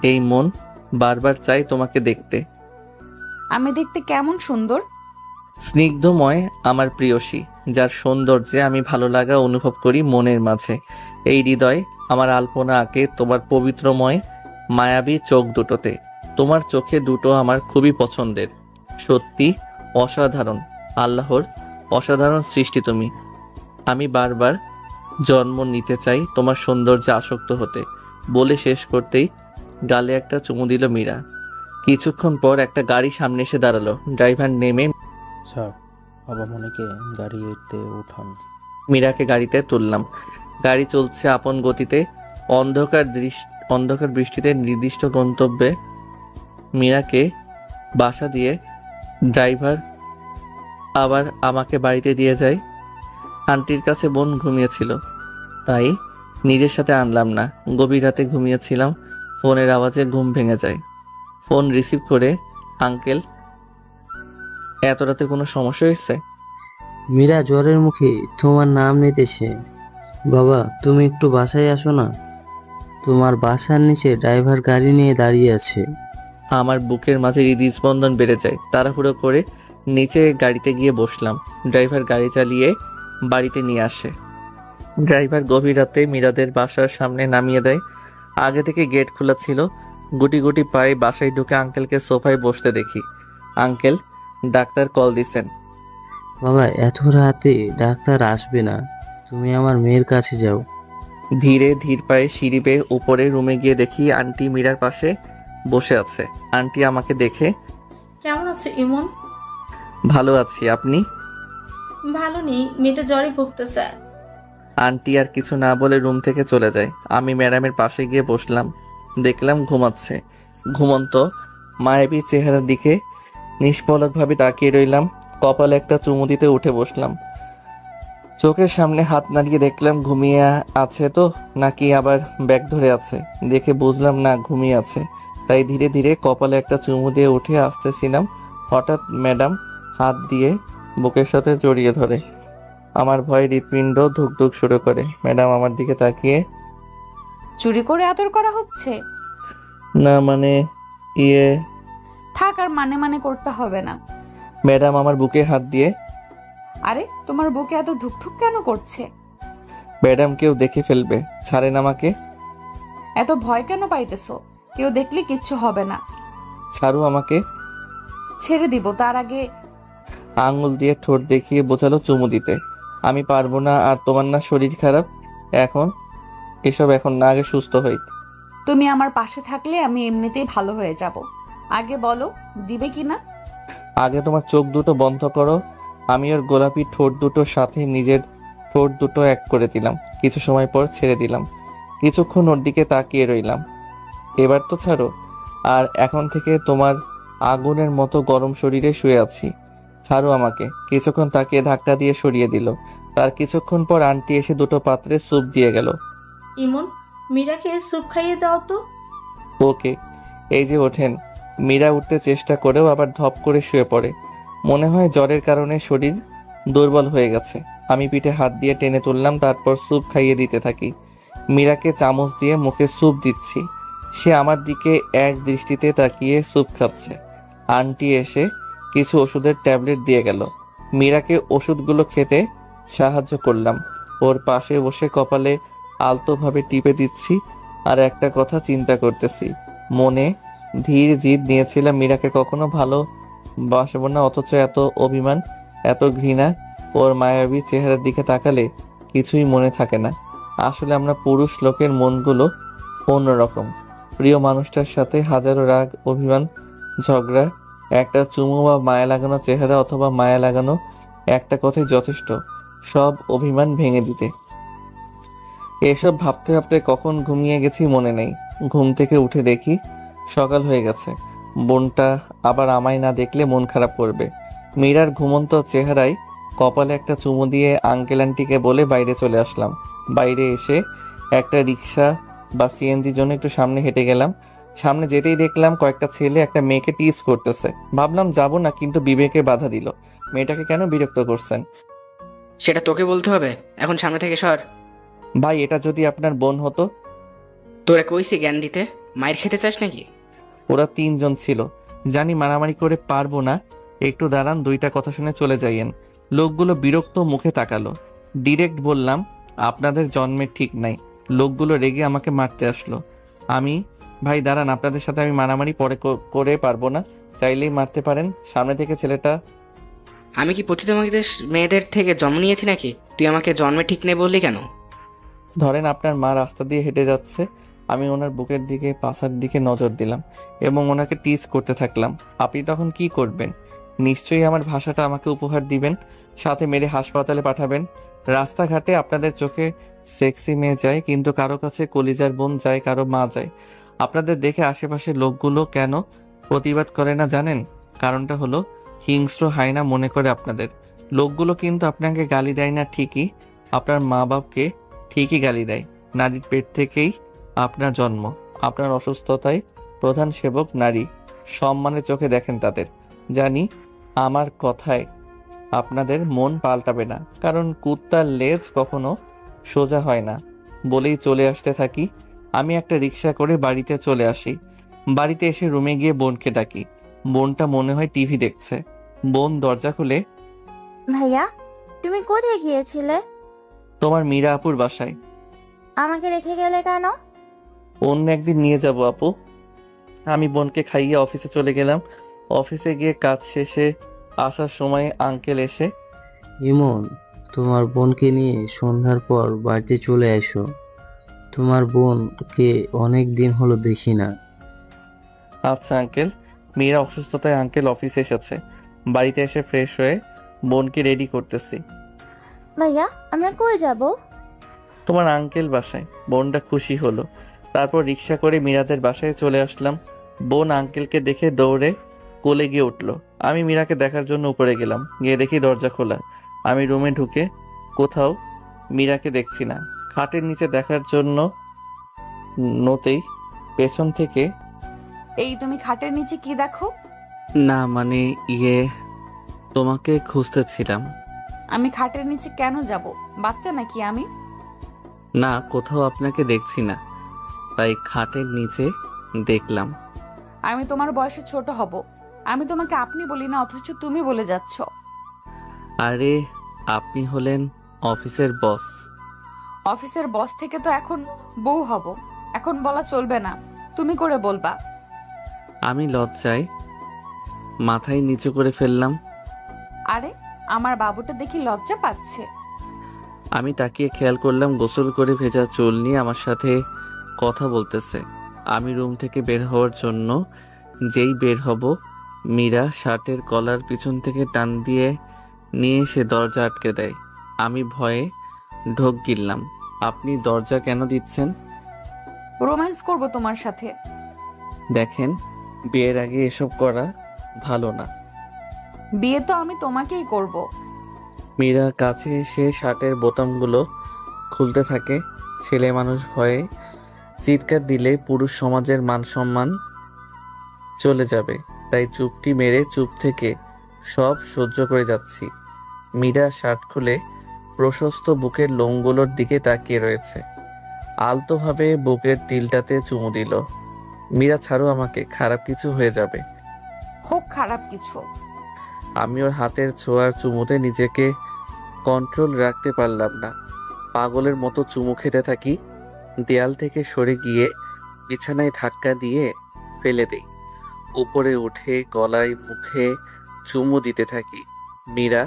এই মন বারবার চাই তোমাকে দেখতে। আমি দেখতে কেমন সুন্দর? স্নিগ্ধময় আমার প্রিয়সী, যার সৌন্দর্যে আমি ভালো লাগা অনুভব করি মনের মাঝে। এই হৃদয় আমার আলপনা আঁকে তোমার পবিত্রময় মায়াবী চোখ দুটোতে। তোমার চোখে দুটো আমার খুবই পছন্দের। সত্যি অসাধারণ, আল্লাহর অসাধারণ সৃষ্টি তুমি। আমি বারবার জন্ম নিতে চাই তোমার সৌন্দর্যে আসক্ত হতে। বলে শেষ করতেই গালে একটা চুমু দিল মীরা। কিছুক্ষণ পর একটা গাড়ি সামনে এসে দাঁড়ালো। ড্রাইভার নেমে স্যার, বাবা মনিকে গাড়িতে উঠান। মীরাকে গাড়িতে তুললাম। গাড়ি চলছে আপন গতিতে। অন্ধকার বৃষ্টিতে নির্দিষ্ট গন্তব্যে মীরাকে বাসা দিয়ে ড্রাইভার আবার আমাকে বাড়িতে দিয়ে যায়। আন্টির কাছে বোন ঘুমিয়েছিল, তাই নিজের সাথে আনলাম না। গভীর রাতে ঘুমিয়েছিলাম, ফোনের আওয়াজে ঘুম ভেঙে যায়। ফোন রিসিভ করে, আঙ্কেল, এত রাতে কোনো সমস্যা হয়েছে? মীরা জ্বরের মুখে তোমার নাম নিতেছে। বাবা, তুমি একটু বাসায় আসো না। তোমার বাসার নিচে ড্রাইভার গাড়ি নিয়ে দাঁড়িয়ে আছে। আমার বুকের মাঝে হৃদস্পন্দন বেড়ে যায়। তাড়াহুড়ো করে নিচে গাড়িতে গিয়ে বসলাম। ড্রাইভার গাড়ি চালিয়ে বাড়িতে নিয়ে আসে। ড্রাইভার গভীর রাতে মীরাদের বাসার সামনে নামিয়ে দেয়। আগে থেকে গেট খোলা ছিল। গুটি গুটি পায়ে বাসায় ঢুকে আঙ্কেলকে সোফায় বসতে দেখি। আঙ্কেল ডাক্তার কল দিছেন। বাবা, এত রাতে ডাক্তার আসবে না, তুমি আমার মেয়ের কাছে যাও। ধীর পায়ে সিঁড়ি বেয়ে উপরে রুমে গিয়ে দেখি আন্টি মীরার পাশে বসে আছে। আন্টি আমাকে দেখে, কেমন আছো ইমন? ভালো আছি, আপনি? ভালো নেই, মেয়েটা জ্বরে ভুগতেছে। আন্টি আর কিছু না বলে রুম থেকে চলে যায়। আমি ম্যাডামের পাশে গিয়ে বসলাম। দেখলাম ঘুমাচ্ছে। ঘুমন্ত মায়াবী চেহারার দিকে নিষ্পলকভাবে তাকিয়ে রইলাম। কপালে একটা চুমু দিতে উঠে বসলাম। চোখের সামনে হাত নাড়িয়ে দেখলাম ঘুমিয়ে আছে তো নাকি আবার ব্যাগ ধরে আছে। দেখে বুঝলাম না, ঘুমিয়ে আছে। তাই ধীরে ধীরে কপালে একটা চুমু দিয়ে উঠে আসতেছিলাম। হঠাৎ ম্যাডাম হাত দিয়ে বুকের সাথে জড়িয়ে ধরে। আমার ভয়ে হৃৎপিণ্ড ধুকধুক শুরু করে। ম্যাডাম আমার দিকে তাকিয়ে, চুরি করে আদর করা হচ্ছে? না মানে ইয়ে। থাক, আর মানে করতে হবে না। ম্যাডাম আমার বুকে হাত দিয়ে, আরে তোমার বুকে এত ধুকধুক কেন করছে? ম্যাডাম কেউ দেখে ফেলবে, ছাড়েন আমাকে। এত ভয় কেন পাইতেছো? কেউ দেখলে কিচ্ছু হবে না। ছাড়ো আমাকে। ছেড়ে দিব, তার আগে। আঙুল দিয়ে ঠোঁট দেখিয়ে বোঝালো চুমু দিতে। আমি পারবো না। আর তোমার না শরীর খারাপ? এসব এখন না, আগে সুস্থ হই। তুমি আমার পাশে থাকলে আমি এমনিতেই ভালো হয়ে যাব। আগে বলো, দিবে কি না? আগে তোমার চোখ দুটো বন্ধ করো। আমি ওর গোলাপি ঠোঁট দুটোর সাথে নিজের ঠোঁট দুটো এক করে দিলাম। কিছু সময় পর ছেড়ে দিলাম। কিছুক্ষণ ওর দিকে তাকিয়ে রইলাম। এবার তো ছাড়ো। আর এখন থেকে তোমার আগুনের মতো গরম শরীরে শুয়ে আছি, ছাড়ো আমাকে। কিছুক্ষণ তাকিয়ে ধাক্কা দিয়ে সরিয়ে দিল। তার কিছুক্ষণ পর আন্টি এসে দুটো পাত্রে স্যুপ দিয়ে গেল। ইমন, মীরাকে স্যুপ খাইয়ে দাও তো। ওকে। এই যে ওঠেন। মীরা উঠতে চেষ্টা করেও আবার ধপ করে শুয়ে পড়ে। মনে হয় জ্বরের কারণে শরীর দুর্বল হয়ে গেছে। আমি পিঠে হাত দিয়ে টেনে তুললাম, তারপর স্যুপ খাইয়ে দিতে থাকি। মীরাকে চামচ দিয়ে মুখে স্যুপ দিচ্ছি। সে আমার দিকে এক দৃষ্টিতে তাকিয়ে স্যুপ খাচ্ছে। আন্টি এসে কিছু ওষুধের ট্যাবলেট দিয়ে গেল। মীরাকে ওষুধগুলো খেতে সাহায্য করলাম। ওর পাশে বসে কপালে আলতোভাবে টিপে দিচ্ছি আর একটা কথা চিন্তা করতেছি। মনে ধীর জিদ নিয়েছিলাম মীরাকে কখনো ভালোবাসবো না, অথচ এত অভিমান, এত ঘৃণা। ওর মায়াবী চেহারার দিকে তাকালে কিছুই মনে থাকে না। আসলে আমরা পুরুষ লোকের মনগুলো অন্যরকম। প্রিয় মানুষটার সাথে হাজারো রাগ, অভিমান, ঝগড়া, একটা চুমু বা মায়া লাগানো চেহারা অথবা মায়া লাগানো একটা কথাই যথেষ্ট। সব অভিমান ভেঙে দিতে। এসব ভাবতে ভাবতে কখন ঘুমিয়ে গেছি মনে নেই। ঘুম থেকে উঠে দেখি সকাল হয়ে গেছে। বোনটা আবার আমায় না দেখলে মন খারাপ করবে। মীরার ঘুমন্ত চেহারায় কপালে একটা চুমু দিয়ে আঙ্কেল আন্টিকে বলে বাইরে চলে আসলাম। বাইরে এসে একটা রিক্সা বা সিএনজির জন্য একটু সামনে হেঁটে গেলাম। সামনে যেতেই দেখলাম কয়েকটা ছেলে একটা মেয়েকে টিজ করতেছে। ভাবলাম যাবো না, কিন্তু বিবেকে বাধা দিল। মেয়েটাকে কেন বিরক্ত করছেন? সেটা তোকে বলতে হবে, এখন সামনে থেকে সর। ভাই, এটা যদি আপনার বোন হতো? তোরা কইছি জ্ঞান দিতে, মায়ের খেতে চাস নাকি? ওরা 3 জন ছিল। জানি মারামারি করে পারবো না। একটু দাঁড়ান, 2টা কথা শুনে চলে যাইয়েন। লোকগুলো বিরক্ত মুখে তাকালো। ডিরেক্ট বললাম, আপনাদের জন্মের ঠিক নাই। লোকগুলো রেগে আমাকে মারতে আসলো। ভাই দাঁড়ান, আপনাদের সাথে আমি মারামারি পরে করে পারবো না। চাইলেই মারতে পারেন। সামনে থেকে ছেলেটা। আমি কি পতিত মেয়েদের থেকে জন্ম নিয়েছি নাকি? তুই আমাকে জন্মে ঠিক নেই বললি কেন? ধরেন আপনার মা রাস্তা দিয়ে হেঁটে যাচ্ছে, আমি ওনার বুকের দিকে, পাছার দিকে নজর দিলাম এবং ওনাকে টিচ করতে থাকলাম। আপনি তখন কি করবেন? নিশ্চয়ই আমার ভাষাটা আমাকে উপহার দিবেন, সাথে মেরে হাসপাতালে পাঠাবেন। রাস্তাঘাটে আপনাদের চোখে সেক্সি মেয়ে যায়, কিন্তু কারো কাছে কলিজার বোন যায়, কারো মা যায়। আপনাদের দেখে আশেপাশের লোকগুলো কেন প্রতিবাদ করে না জানেন? কারণটা হলো হিংস্র হায়না মনে করে আপনাদের। লোকগুলো কিন্তু আপনাকে গালি দেয় না ঠিকই, আপনার মা বাপকে ঠিকই গালি দেয়। নারীর পেট থেকেই আপনার জন্ম। আপনার অসুস্থতায় প্রধান সেবক নারী। সম্মানের চোখে দেখেন তাদের। জানি আমার কথায় আপনাদের মন পাল্টাবে না, কারণ কুত্তার লেজ কখনো সোজা হয় না। বলেই চলে আসতে থাকি। আমি একটা রিক্সা করে বাড়িতে চলে আসি। বাড়িতে এসে রুমে গিয়ে বোনকে ডাকি। বোনটা মনে হয় টিভি দেখছে। বোন দরজা খুলে, ভাইয়া, তুমি কোথায় গিয়েছিলে? তোমার মীরা আপুর বাসায়। আমাকে রেখে গেলে কেন? অন্য একদিন নিয়ে যাব আপু। আমি বোনকে খাইয়ে অফিসে চলে গেলাম। অফিসে গিয়ে কাজ শেষে আসার সময় আঙ্কেল এসে, ইমন, তোমার বোনকে নিয়ে সন্ধ্যার পর বাড়িতে চলে এসো। তোমার বোনকে অনেক দিন হলো দেখি না। আচ্ছা আঙ্কেল। মীরা অসুস্থতায় আঙ্কেল অফিসে এসেছে। বাড়িতে এসে ফ্রেশ হয়ে বোনকে রেডি করতেছি। ভাইয়া, আমরা কই যাব? তোমার আঙ্কেল বাসায়। বোনটা খুশি হলো। তারপর রিক্সা করে মীরাদের বাসায় চলে আসলাম। বোন আঙ্কেলকে দেখে দৌড়ে কোলে গিয়ে উঠলো। আমি মীরাকে দেখার জন্য উপরে গেলাম। গিয়ে দেখি দরজা খোলা। আমি রুমে ঢুকে কোথাও মীরাকে দেখছি না। খাটের নিচে দেখার জন্য নতেই পেছন থেকে, এই তুমি খাটের নিচে কি দেখো? না মানে তোমাকে খুঁজতেছিলাম। আমি খাটের নিচে কেন যাব? বাচ্চা নাকি আমি? না, কোথাও আপনাকে দেখছি না, তাই খাটের নিচে দেখলাম। আমি তোমার বয়সে ছোট হব। আমি তোমাকে আপনি বলি না, অথচ তুমি বলে যাচ্ছ। আরে আপনি হলেন অফিসের বস। অফিসের বস থেকে তো এখন বউ হব। এখন বলা চলবে না, তুমি করে বলবা। আমি লজ্জায় মাথায় নিচু করে ফেললাম। আরে আমার বাবুটা দেখি লজ্জা পাচ্ছে। আমি তাকিয়ে খেয়াল করলাম গোসল করে ভেজা চুল নিয়ে আমার সাথে কথা বলতেছে। আমি রুম থেকে বের হওয়ার জন্য যেই বের হব, মীরা শার্টের কলার পিছন থেকে টান দিয়ে নিয়ে সে দরজা আটকে দেয়। আমি ভয়ে ঢোক গিললাম। আপনি দরজা কেন দিচ্ছেন? রোম্যান্স করব তোমার সাথে। দেখেন, বিয়ের আগে এসব করা ভালো না। বিয়ে তো আমি তোমাকেই করব। মীরা কাছে এসে শার্টের বোতামগুলো খুলতে থাকে। ছেলে মানুষ ভয়ে চিৎকার দিলে পুরুষ সমাজের মান সম্মান চলে যাবে, তাই চুপটি মেরে চুপ থেকে সব সহ্য করে যাচ্ছি। মীরা শার্ট খুলে প্রশস্ত বুকের লোমগুলোর দিকে তাকিয়ে রয়েছে। আলতোভাবে বুকের তিলটাতে চুমু দিল। মীরা, ছাড়ো আমাকে, খারাপ কিছু হয়ে যাবে। হোক খারাপ কিছু। আমি ওর হাতের ছোঁয়ার চুমুতে নিজেকে কন্ট্রোল রাখতে পারলাম না। পাগলের মতো চুমু খেতে থাকি। দেয়াল থেকে সরে গিয়ে বিছানায় ধাক্কা দিয়ে ফেলে দেই। উপরে উঠে গলায় মুখে চুমু দিতে থাকি। মীরা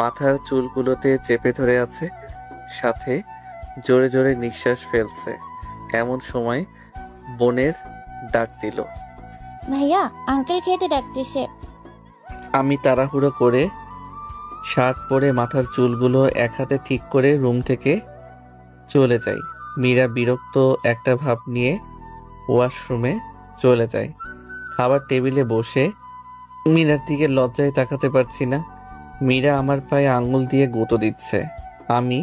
মাথার চুলগুলোতে চেপে ধরে আছে, সাথে জোরে জোরে নিঃশ্বাস ফেলছে। এমন সময় বোনের ডাক দিল। ভাইয়া, আঙ্কেল খেতে ডাকতেছে। আমি তাড়াহুড়ো করে শার্ট পরে মাথার চুলগুলো এক হাতে ঠিক করে রুম থেকে চলে যাই। মীরা বিরক্ত একটা ভাব নিয়ে ওয়াশরুমে চলে যায়। খাবার টেবিলে বসে মীরার দিকে লজ্জায় তাকাতে পারছি না। মীরা আমার পায়ে আঙুল দিয়ে গুঁতো দিচ্ছে। আমি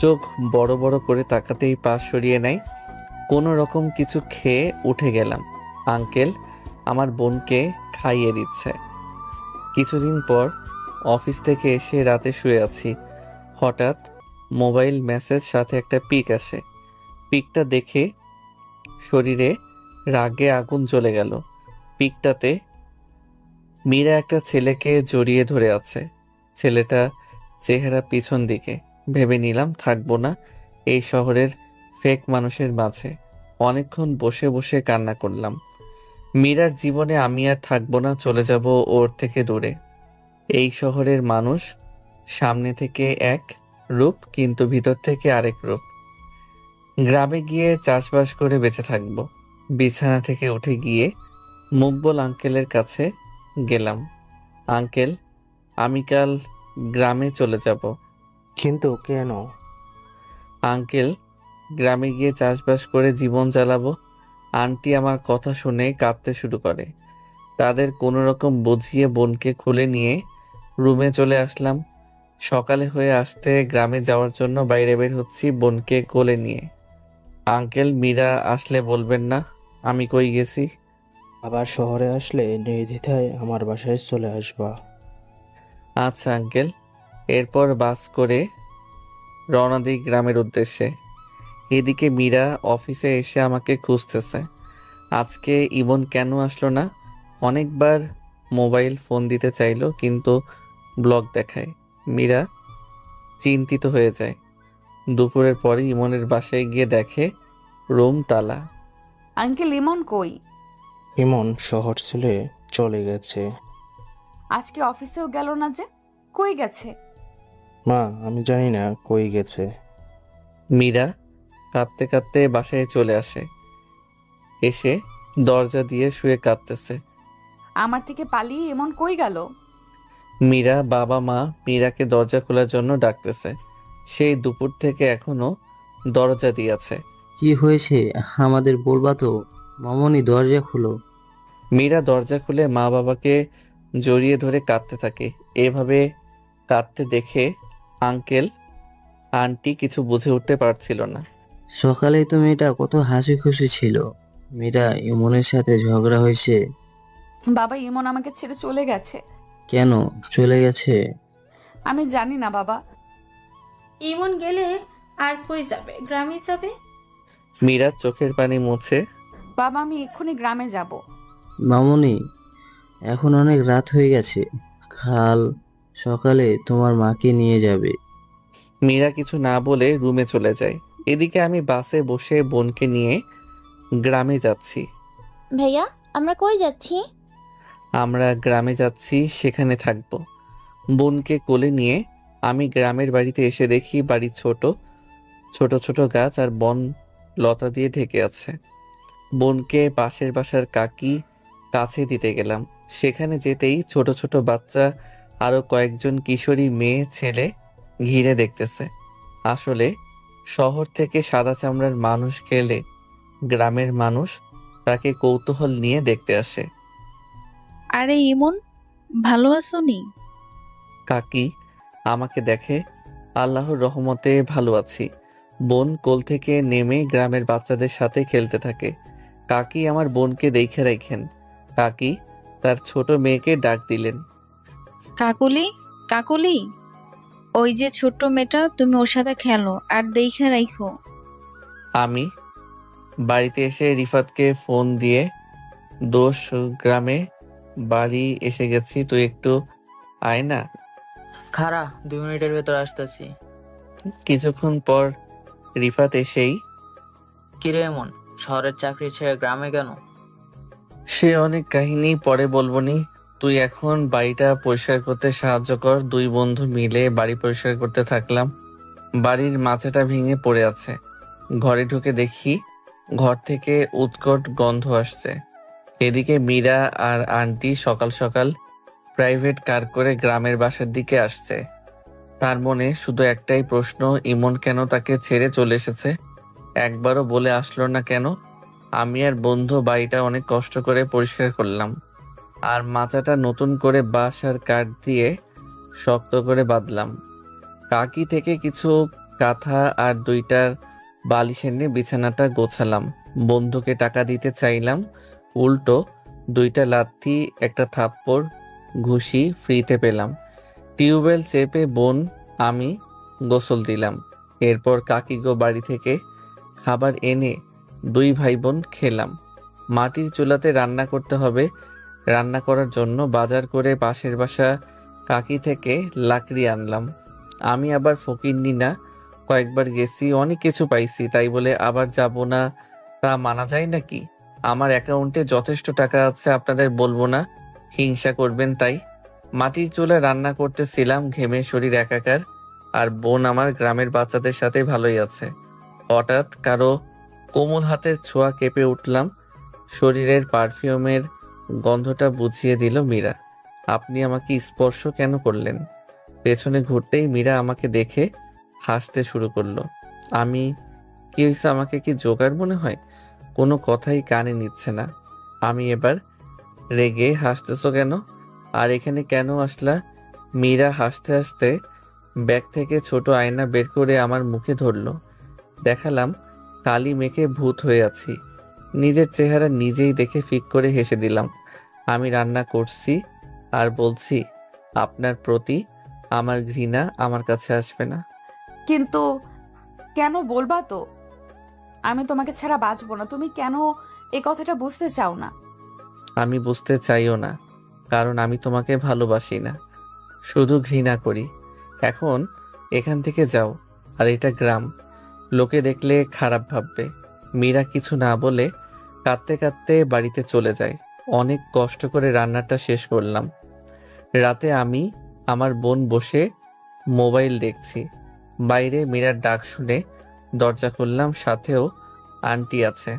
চোখ বড় বড় করে তাকাতেই পা সরিয়ে নেয়। কোনো রকম কিছু খেয়ে উঠে গেলাম। আঙ্কেল আমার বোনকে খাইয়ে দিচ্ছে। কিছুদিন পর অফিস থেকে এসে রাতে শুয়ে আছি। হঠাৎ মোবাইল মেসেজ সাথে একটা পিক আসে। পিকটা দেখে শরীরে রাগে আগুন জ্বলে গেল। পিকটাতে মীরা একটা ছেলেকে জড়িয়ে ধরে আছে। ছেলেটা চেহারা পিছন দিকে। ভেবে নিলাম থাকবো না এই শহরের ফেক মানুষের মাঝে। অনেকক্ষণ বসে বসে কান্না করলাম। মীরার জীবনে আমি আর থাকবো না, চলে যাব ওর থেকে দূরে। এই শহরের মানুষ সামনে থেকে এক রূপ, কিন্তু ভিতর থেকে আরেক রূপ। গ্রামে গিয়ে চাষবাস করে বেঁচে থাকবো। বিছানা থেকে উঠে গিয়ে মুকবল আঙ্কেলের কাছে গেলাম। আঙ্কেল, আমি কাল গ্রামে চলে যাব। কিন্তু কেন? আঙ্কেল, গ্রামে গিয়ে চাষবাস করে জীবন চালাবো। আন্টি আমার কথা শুনে কাঁদতে শুরু করে। তাদের কোনো রকম বুঝিয়ে বোনকে খুলে নিয়ে রুমে চলে আসলাম। সকালে হয়ে আসতে গ্রামে যাওয়ার জন্য বাইরে বের হচ্ছি বোনকে কোলে নিয়ে। আঙ্কেল, মীরা আসলে বলবেন না আমি কই গেছি। আবার শহরে আসলে নির্দ্বিধায় আমার বাসায় চলে আসবা। আচ্ছা আঙ্কেল। এরপর বাস করে রওনা দিই গ্রামের উদ্দেশ্যে। এদিকে মীরা অফিসে এসে আমাকে খুঁজতেছে। আজকে ইমন কেন আসলো না? অনেকবার মোবাইল ফোন দিতে চাইলো, কিন্তু ব্লক দেখায়। মীরা চিন্তিত হয়ে যায়। দুপুরের পরে ইমনের বাসায় গিয়ে দেখে রুম তালা। আঙ্কেল, ইমন কই? ইমন শহর ছেড়ে চলে গেছে। আজকে অফিসেও গেল না যে, কই গেছে? মা, আমি জানি না কই গেছে। মীরা কাঁদতে কাঁদতে বাসায় চলে আসে। এসে দরজা দিয়ে শুয়ে কাঁদতেছে। আমার থেকে পালিয়ে এমন কই গেল? মীরা বাবা মা মীরাকে দরজা খোলার জন্য ডাকতেছে। সেই দুপুর থেকে এখনো দরজা দিয়েছে। কি হয়েছে আমাদের বলবা তো? মামনি দরজা খুলো। মীরা দরজা খুলে মা বাবাকে জড়িয়ে ধরে কাঁদতে থাকে। এভাবে কাঁদতে দেখে আঙ্কেল আন্টি কিছু বুঝে উঠতে পারছিল না। সকালে তো মেয়েটা কত হাসি খুশি ছিল। মেয়েটা ইমনের সাথে ঝগড়া হয়েছে। বাবা, ইমন আমাকে ছেড়ে চলে গেছে। কেন চলে গেছে? আমি জানি না বাবা। ইমন গেলে আর কই যাবে? গ্রামে যাবে। মীরা চোখের পানি মুছে। বাবা, আমি এক্ষুনি গ্রামে যাব। মামনি, এখন অনেক রাত হয়ে গেছে। কাল সকালে তোমার মাকে নিয়ে যাবে। মীরা কিছু না বলে রুমে চলে যায়। এদিকে আমি বাসে বসে বোনকে নিয়ে গ্রামে যাচ্ছি। ভাইয়া, আমরা কই যাচ্ছি? আমরা গ্রামে যাচ্ছি, সেখানে থাকবো। বোনকে কোলে নিয়ে আমি গ্রামের বাড়িতে এসে দেখি বাড়ি ছোট ছোট ছোট গাছ আর বন লতা দিয়ে ঢেকে আছে। বোনকে পাশের বাসার কাকি কাছে দিতে গেলাম। সেখানে যেতেই ছোট ছোট বাচ্চা আরো কয়েকজন কিশোরী মেয়ে ছেলে ঘিরে দেখতেছে। আসলে শহর থেকে সাদা চামড়ার মানুষ গেলে গ্রামের মানুষ তাকে কৌতূহল নিয়ে দেখতে আসে। আরে ইমন, ভালো আছো নি? কাকি আমাকে দেখে। আল্লাহর রহমতে ভালো আছি। বোন কোল থেকে নেমে গ্রামের বাচ্চাদের সাথে খেলতে থাকে। কাকি আমার বোনকে দেখে রাখেন। কাকি তার ছোট মেয়েকে ডাক দিলেন। কাকুলি, কাকুলি, ওই যে ছোট্ট মেয়েটা, তুমি ওর সাথে খেলো আর দেখে রাখো। আমি বাড়িতে এসে রিফাতকে ফোন দিয়ে দোষ গ্রামে বাড়ি এসে গেছি, তুই একটু আয় না। খারা 2 মিনিটের ভেতর আসতেছি। কিছুক্ষণ পর রিফাত এসেই, কিরে এমন শহরের চাকরি ছেড়ে গ্রামে কেন? সে অনেক কাহিনী পরে বলবনি। তুই এখন বাড়িটা পরিষ্কার করতে সাহায্য কর। 2 বন্ধু মিলে বাড়ি পরিষ্কার করতে থাকলাম। বাড়ির মাচাটা ভেঙে পড়ে আছে। ঘরে ঢুকে দেখি ঘর থেকে উৎকট গন্ধ আসছে। এদিকে মীরা আর আন্টি সকাল সকাল প্রাইভেট কার করে গ্রামের বাসার দিকে আসছে। তার মনে শুধু একটাই প্রশ্ন, ইমন কেন তাকে ছেড়ে চলে এসেছে? একবারও বলে আসলো না কেন? আমি আর বন্ধু বাড়িটা অনেক কষ্ট করে পরিষ্কার করলাম, আর মাচাটা নতুন করে বাঁশ আর কাঠ দিয়ে শক্ত করে বাঁধলাম। কাকি থেকে কিছু কাঁথা আর 2টা বালিশ এনে বিছানাটা গোছালাম। বন্ধুকে টাকা দিতে চাইলাম, উল্টো 2টা লাথি, একটা থাপ্পড়, ঘুষি ফ্রিতে পেলাম। টিউবওয়েল চেপে বোন আমি গোসল দিলাম। এরপর কাকিগো বাড়ি থেকে খাবার এনে 2 ভাই বোন খেলাম। মাটির চুলাতে রান্না করতে হবে। রান্না করার জন্য বাজার করে পাশের বাসা কাকি থেকে লাকড়ি আনলাম। আমি আবার ফকিন্নি না, কয়েকবার গেছি, অনেক কিছু পাইছি, তাই বলে আবার যাব না তা মানা যায় নাকি? আমার অ্যাকাউন্টে যথেষ্ট টাকা আছে, আপনাদের বলবো না, হিংসা করবেন তাই। মাটির চুলায় রান্না করতেছিলাম, ঘেমে শরীর একাকার। আর বোন আমার গ্রামের বাচ্চাদের সাথে ভালোই আছে। হঠাৎ কারো কোমল হাতের ছোঁয়া কেঁপে উঠলাম। শরীরের পারফিউমের গন্ধটা বুঝিয়ে দিল মীরা। আপনি আমাকে স্পর্শ কেন করলেন? পেছনে ঘুরতেই মীরা আমাকে দেখে হাসতে শুরু করলো। আমি কি হয়েছে, আমাকে কি জোগাড় মনে হয়? কোনো কথাই কানে নিচ্ছে না। আমি এবার রেগে, হাসতেছো কেন? আর এখানে কেন আসলা? মীরা হাসতে হাসতে ব্যাগ থেকে ছোট আয়না বের করে আমার মুখে ধরলো। দেখালাম কালি মেখে ভূত হয়ে আছি। নিজের চেহারা নিজেই দেখে ফিক করে হেসে দিলাম। আমি রান্না করছি আর বলছি, আপনার প্রতি আমার ঘৃণা আমার কাছে আসবে না। কিন্তু কেন বলবা তো? আমি তোমাকে ছাড়া বাঁচবো না। তুমি কেন এই কথাটা বুঝতে চাও না? আমি বুঝতে চাইও না, কারণ আমি তোমাকে ভালোবাসি না, শুধু ঘৃণা করি। এখন এখান থেকে যাও। আর এটা গ্রাম, লোকে দেখলে খারাপ ভাববে। মীরা কিছু না বলে কাঁদতে কাঁদতে বাড়িতে চলে যায়। অনেক কষ্ট করে রান্নাটা শেষ করলাম। রাতে আমি আমার বোন বসে মোবাইল দেখছি। বাইরে মীরার ডাক শুনে দরজা খুললাম, সাথেও আন্টি আছে।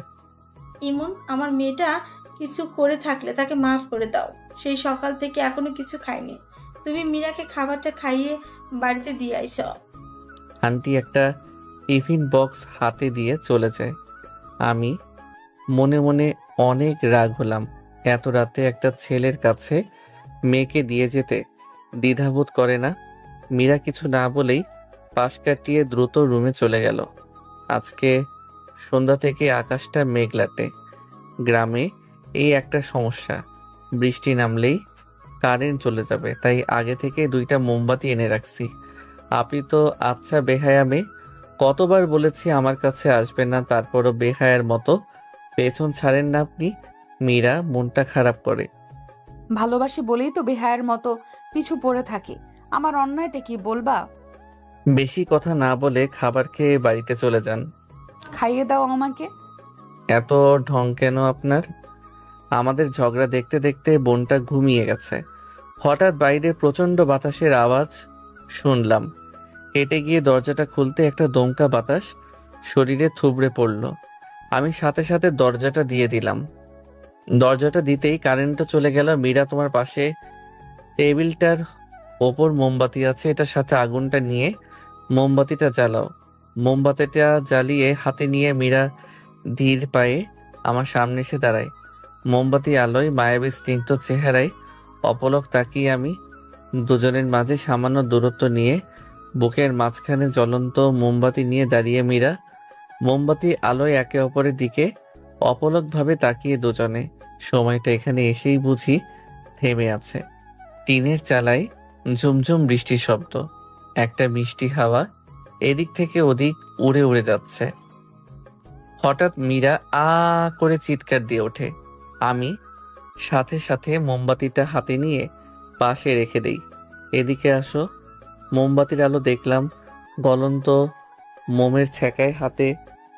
ইমন, আমার মেয়েটা কিছু করে থাকলে তাকে মাফ করে দাও। সেই সকাল থেকে এখনো কিছু খায়নি। তুমি মীরাকে খাবারটা খাইয়ে বাড়িতে দিয়ে আইছো। আন্টি একটা টিফিন বক্স হাতে দিয়ে চলে যায়। আমি মনে মনে অনেক রাগ হলাম। এত রাতে একটা ছেলের কাছে মেয়েকে দিয়ে যেতে দ্বিধাবোধ করে না। মীরা কিছু না বলেই পাশ কাটিয়ে দ্রুত রুমে চলে গেল। আজকে সন্ধ্যা থেকে আকাশটা মেঘলাটে। গ্রামে এই একটা সমস্যা, বৃষ্টি নামলেই কারেন্ট চলে যাবে, তাই আগে থেকে 2টা মোমবাতি এনে রাখছি। আপনি তো আচ্ছা বেহায়া মেয়ে, কতবার বলেছি আমার কাছে আসবে না, তারপরও বেহায়ার মতো পেছন ছাড়েন না আপনি। মীরা মনটা খারাপ করে। ভালোবাসি বলেই তো বেহায়ের মতো পিছু পড়ে থাকি। আমার অন্যায়টা কি বলবা? বেশি কথা না বলে খাবার খেয়ে বাড়িতে চলে যান। খাইয়ে দাও আমাকে। এত ঢং কেন আপনার? আমাদের ঝগড়া দেখতে দেখতে বোনটা ঘুমিয়ে গেছে। হঠাৎ বাইরে প্রচন্ড বাতাসের আওয়াজ শুনলাম। হেঁটে গিয়ে দরজাটা খুলতে একটা দমকা বাতাস শরীরে থুবড়ে পড়ল। আমি সাথে সাথে দরজাটা দিয়ে দিলাম। দরজাটা দিতেই কারেন্টটা চলে গেল। মীরা, তোমার পাশে টেবিলটার ওপর মোমবাতি আছে, এটার সাথে আগুনটা নিয়ে মোমবাতিটা জ্বালাও। মোমবাতিটা জ্বালিয়ে হাতে নিয়ে মীরা ধীর পায়ে আমার সামনে এসে দাঁড়ায়। মোমবাতি আলোয় মায়াবী স্নিগ্ধ চেহারায় অপলক তাকিয়ে আমি। দুজনের মাঝে সামান্য দূরত্ব নিয়ে বুকের মাঝখানে জ্বলন্ত মোমবাতি নিয়ে দাঁড়িয়ে মীরা। মোমবাতি আলোয় একে অপরের দিকে অপলকভাবে তাকিয়ে দুজনে। সময়টা এখানে এসেই বুঝি থেমে আছে। টিনের চালায় ঝুমঝুম বৃষ্টির শব্দ, একটা মিষ্টি হাওয়া এদিক থেকে ওদিক উড়ে উড়ে যাচ্ছে। হঠাৎ মীরা আ করে চিৎকার দিয়ে ওঠে। আমি সাথে সাথে মোমবাতিটা হাতে নিয়ে পাশে রেখে দেই। এদিকে আসো। মোমবাতির আলো দেখলাম গলন্ত মোমের ছেঁকায় হাতে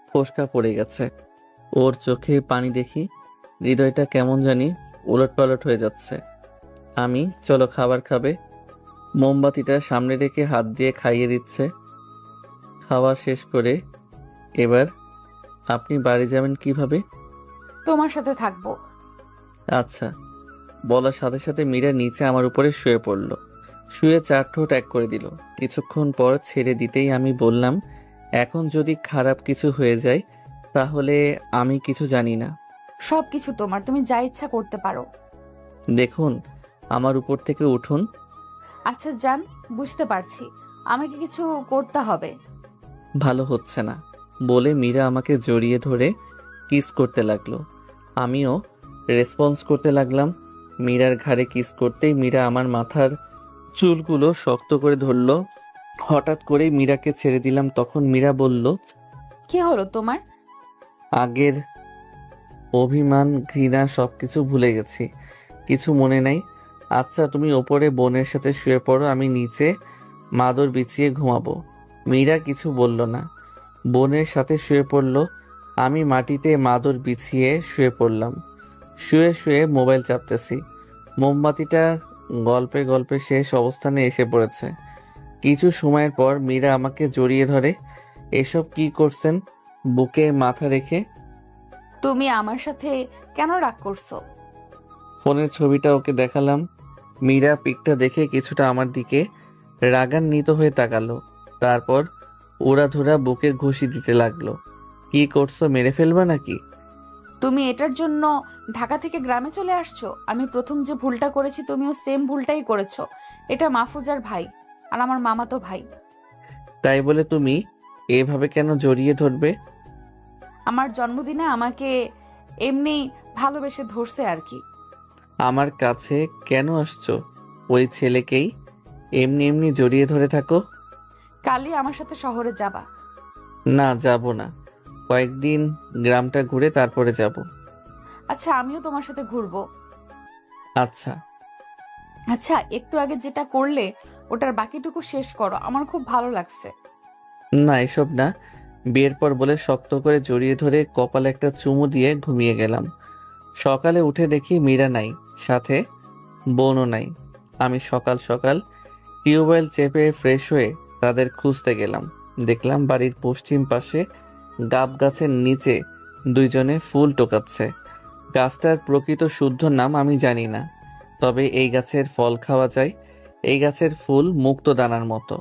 ফোসকা পড়ে গেছে। ওর চোখে পানি দেখি, হৃদয়টা কেমন জানি উলটপালট হয়ে যাচ্ছে। আমি, চলো খাবার খাবে। মোমবাতিটা সামনে রেখে হাত দিয়ে খাইয়ে দিচ্ছে। খাওয়া শেষ করে এবার আপনি বাড়ি যাবেন কিভাবে? তোমার সাথে থাকবো। আচ্ছা। বলার সাথে সাথে মীরা নিচে আমার উপরে শুয়ে পড়ল। শুয়ে 4 ঠোঁট এক করে দিল। কিছুক্ষণ পর ছেড়ে দিতেই আমি বললাম, এখন যদি খারাপ কিছু হয়ে যায় তাহলে আমি কিছু জানি না। সব কিছু তোমার, তুমি যা ইচ্ছা করতে পারো। দেখুন, আমার উপর থেকে উঠুন। আচ্ছা যান, বুঝতে পারছি আমাকে কিছু করতে হবে। ভালো হচ্ছে না বলে মীরা আমাকে জড়িয়ে ধরে কিস করতে লাগলো। আমিও রেসপন্স করতে লাগলাম। মীরার ঘাড়ে কিস করতেই মীরা আমার মাথার চুলগুলো শক্ত করে ধরলো। হঠাৎ করেই মীরাকে ছেড়ে দিলাম। তখন মীরা বলল, কি হলো তোমার? আগের অভিমান, ঘৃণা সবকিছু ভুলে গেছি, কিছু মনে নাই। আচ্ছা তুমি ওপরে বোনের সাথে শুয়ে পড়ো, আমি নিচে মাদুর বিছিয়ে ঘুমাবো। মীরা কিছু বলল না, বোনের সাথে শুয়ে পড়ল। আমি মাটিতে মাদুর বিছিয়ে শুয়ে পড়লাম। শুয়ে শুয়ে মোবাইল চাপতেছি। মোমবাতিটা গল্পে গল্পে শেষ অবস্থানে এসে পড়েছে। কিছু সময়ের পর মীরা আমাকে জড়িয়ে ধরে। এসব কি করছেন? বুকে মাথা রেখে। তুমি আমার সাথে কেন রাগ করছো? ফোনের ছবিটা ওকে দেখালাম। মীরা পিকটা দেখে কিছুটা আমার দিকে রাগান্বিত হয়ে তাকালো। তারপর ওড়াধরা বুকে ঘুষি দিতে লাগলো। কি করছো, মেরে ফেলবা নাকি? তুমি এটার জন্য ঢাকা থেকে গ্রামে চলে আসছো? আমি প্রথম যে ভুলটা করেছি তুমিও সেম ভুলটাই করেছো। এটা মাহফুজার ভাই আর আমার মামাতো ভাই। তাই বলে তুমি এভাবে কেন জড়িয়ে ধরবে? আমার জন্মদিনে আমাকে এমনি ভালোবেসে ধরছে আর কি। আমার কাছে কেন আসছো? ওই ছেলেকেই এমনি এমনি জড়িয়ে ধরে থাকো। কালই আমার সাথে শহরে যাবা? না, যাব না, কয়েকদিন গ্রামটা ঘুরে তারপরে যাব। আচ্ছা আমিও তোমার সাথে ঘুরবো। আচ্ছা। আচ্ছা একটু আগে যেটা করলে ওটার বাকিটুকু শেষ করো, আমার খুব ভালো লাগছে। না এসব না, বিয়ের পর বলে শক্ত করে জড়িয়ে ধরে কপালে একটা চুমু দিয়ে ঘুমিয়ে গেলাম। সকালে উঠে দেখি মীরা নাই, সাথে বোনও নাই। আমি সকাল সকাল টিউবওয়েল চেপে ফ্রেশ হয়ে তাদের খুঁজতে গেলাম। দেখলাম বাড়ির পশ্চিম পাশে গাব গাছের নিচে দুইজনে ফুল টোকাচ্ছে। গাছটার প্রকৃত শুদ্ধ নাম আমি জানি না, তবে এই গাছের ফল খাওয়া যায়। এই গাছের ফুল মুক্তদানার মতো,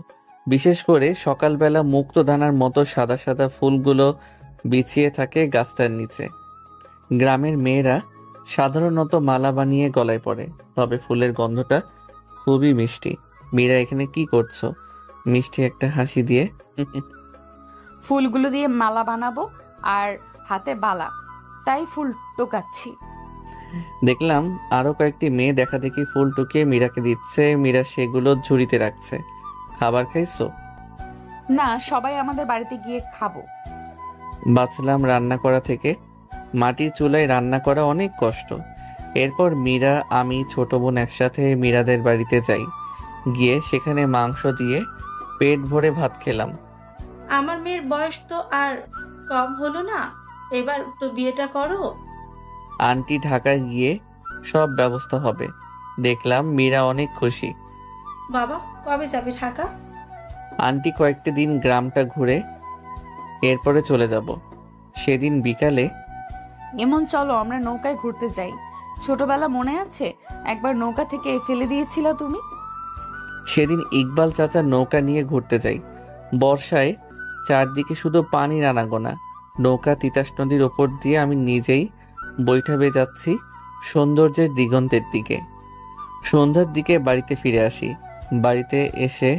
বিশেষ করে সকালবেলা মুক্তদানার মতো সাদা সাদা ফুলগুলো বিছিয়ে থাকে গাছটার নিচে। গ্রামের মেয়েরা সাধারণত মালা বানিয়ে গলায় পড়ে, তবে ফুলের গন্ধটা খুবই মিষ্টি। মীরা এখানে কি করছো? মিষ্টি একটা হাসি দিয়ে। ফুলগুলো দিয়ে মালা বানাবো আর হাতে বালা, তাই ফুল টোকাচ্ছি। দেখলাম আরো কয়েকটি মেয়ে দেখা দেখি ফুল টুকিয়ে মীরাকে দিচ্ছে। মীরা সেগুলো ঝুড়িতে রাখছে। খাবার খাইছো? না, সবাই আমাদের বাড়িতে গিয়ে খাবো। বাঁচলাম রান্না করা থেকে। মাটির চুলায় রান্না করা অনেক কষ্ট। এরপর মীরা, আমি, ছোট বোন একসাথে মীরাদের বাড়িতে যাই। গিয়ে সেখানে মাংস দিয়ে পেট ভরে ভাত খেলাম। আমার মেয়ের বয়স তো আর কম হলো না, এবার তো বিয়েটা করো। আন্টি ঢাকায় গিয়ে সব ব্যবস্থা হবে। দেখলাম মীরা অনেক খুশি। বাবা কবে যাবে ঢাকা? আন্টি কয়েকটা দিন গ্রামটা ঘুরে এরপরে চলে যাব। সেদিন বিকালে এমন চলো আমরা নৌকায় ঘুরতে যাই। ছোটবেলা মনে আছে একবার নৌকা থেকে ফেলে দিয়েছিল তুমি? সেদিন ইকবাল চাচা নৌকা নিয়ে ঘুরতে যাই। বর্ষায় চারদিকে শুধু পানির আনাগোনা। নৌকা তিতাস নদীর ওপর দিয়ে আমি নিজেই বৈঠা বেয়ে যাচ্ছি সৌন্দর্যের দিগন্তের দিকে। সন্ধ্যার দিকে বাড়িতে ফিরে আসি। বাড়িতে এসে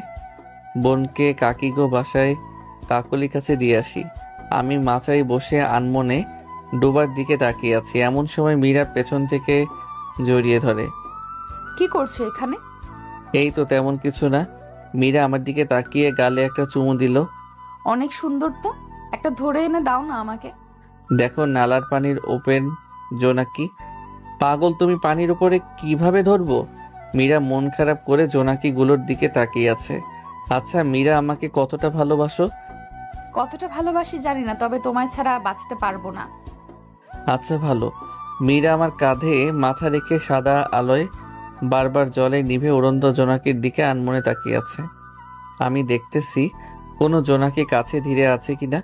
বোনকে কাকিগো বাসায় কাকলির কাছে দিয়ে আসি। আমি মাচায় বসে আনমনে ডোবার দিকে তাকিয়ে আছি। এমন সময় মীরা পেছন থেকে জড়িয়ে ধরে। কি করছো এখানে? এই তো তেমন কিছু না। মীরা আমার দিকে তাকিয়ে গালে একটা চুমু দিল। অনেক সুন্দর তো, একটা ধরে এনে দাও না আমাকে। দেখো নালার পানির ওপেন জোনাকি। পাগল তুমি, পানির উপরে কিভাবে ধরবো? মীরা মন খারাপ করে জোনাকি গুলোর দিকে তাকিয়ে আছে। আচ্ছা মীরা, আমাকে কতটা ভালোবাসো? কতটা ভালোবাসি জানি না, তবে তোমায় ছাড়া বাঁচতে পারবো না। আচ্ছা ভালো। মীরা আমার কাঁধে মাথা রেখে সাদা আলোয় বারবার জলে নিভে উড়ন্ত জোনাকির দিকে আনমনে তাকিয়ে আছে। আমি দেখতেছি কোনো জোনাকি কাছে ধীরে আছে কিনা।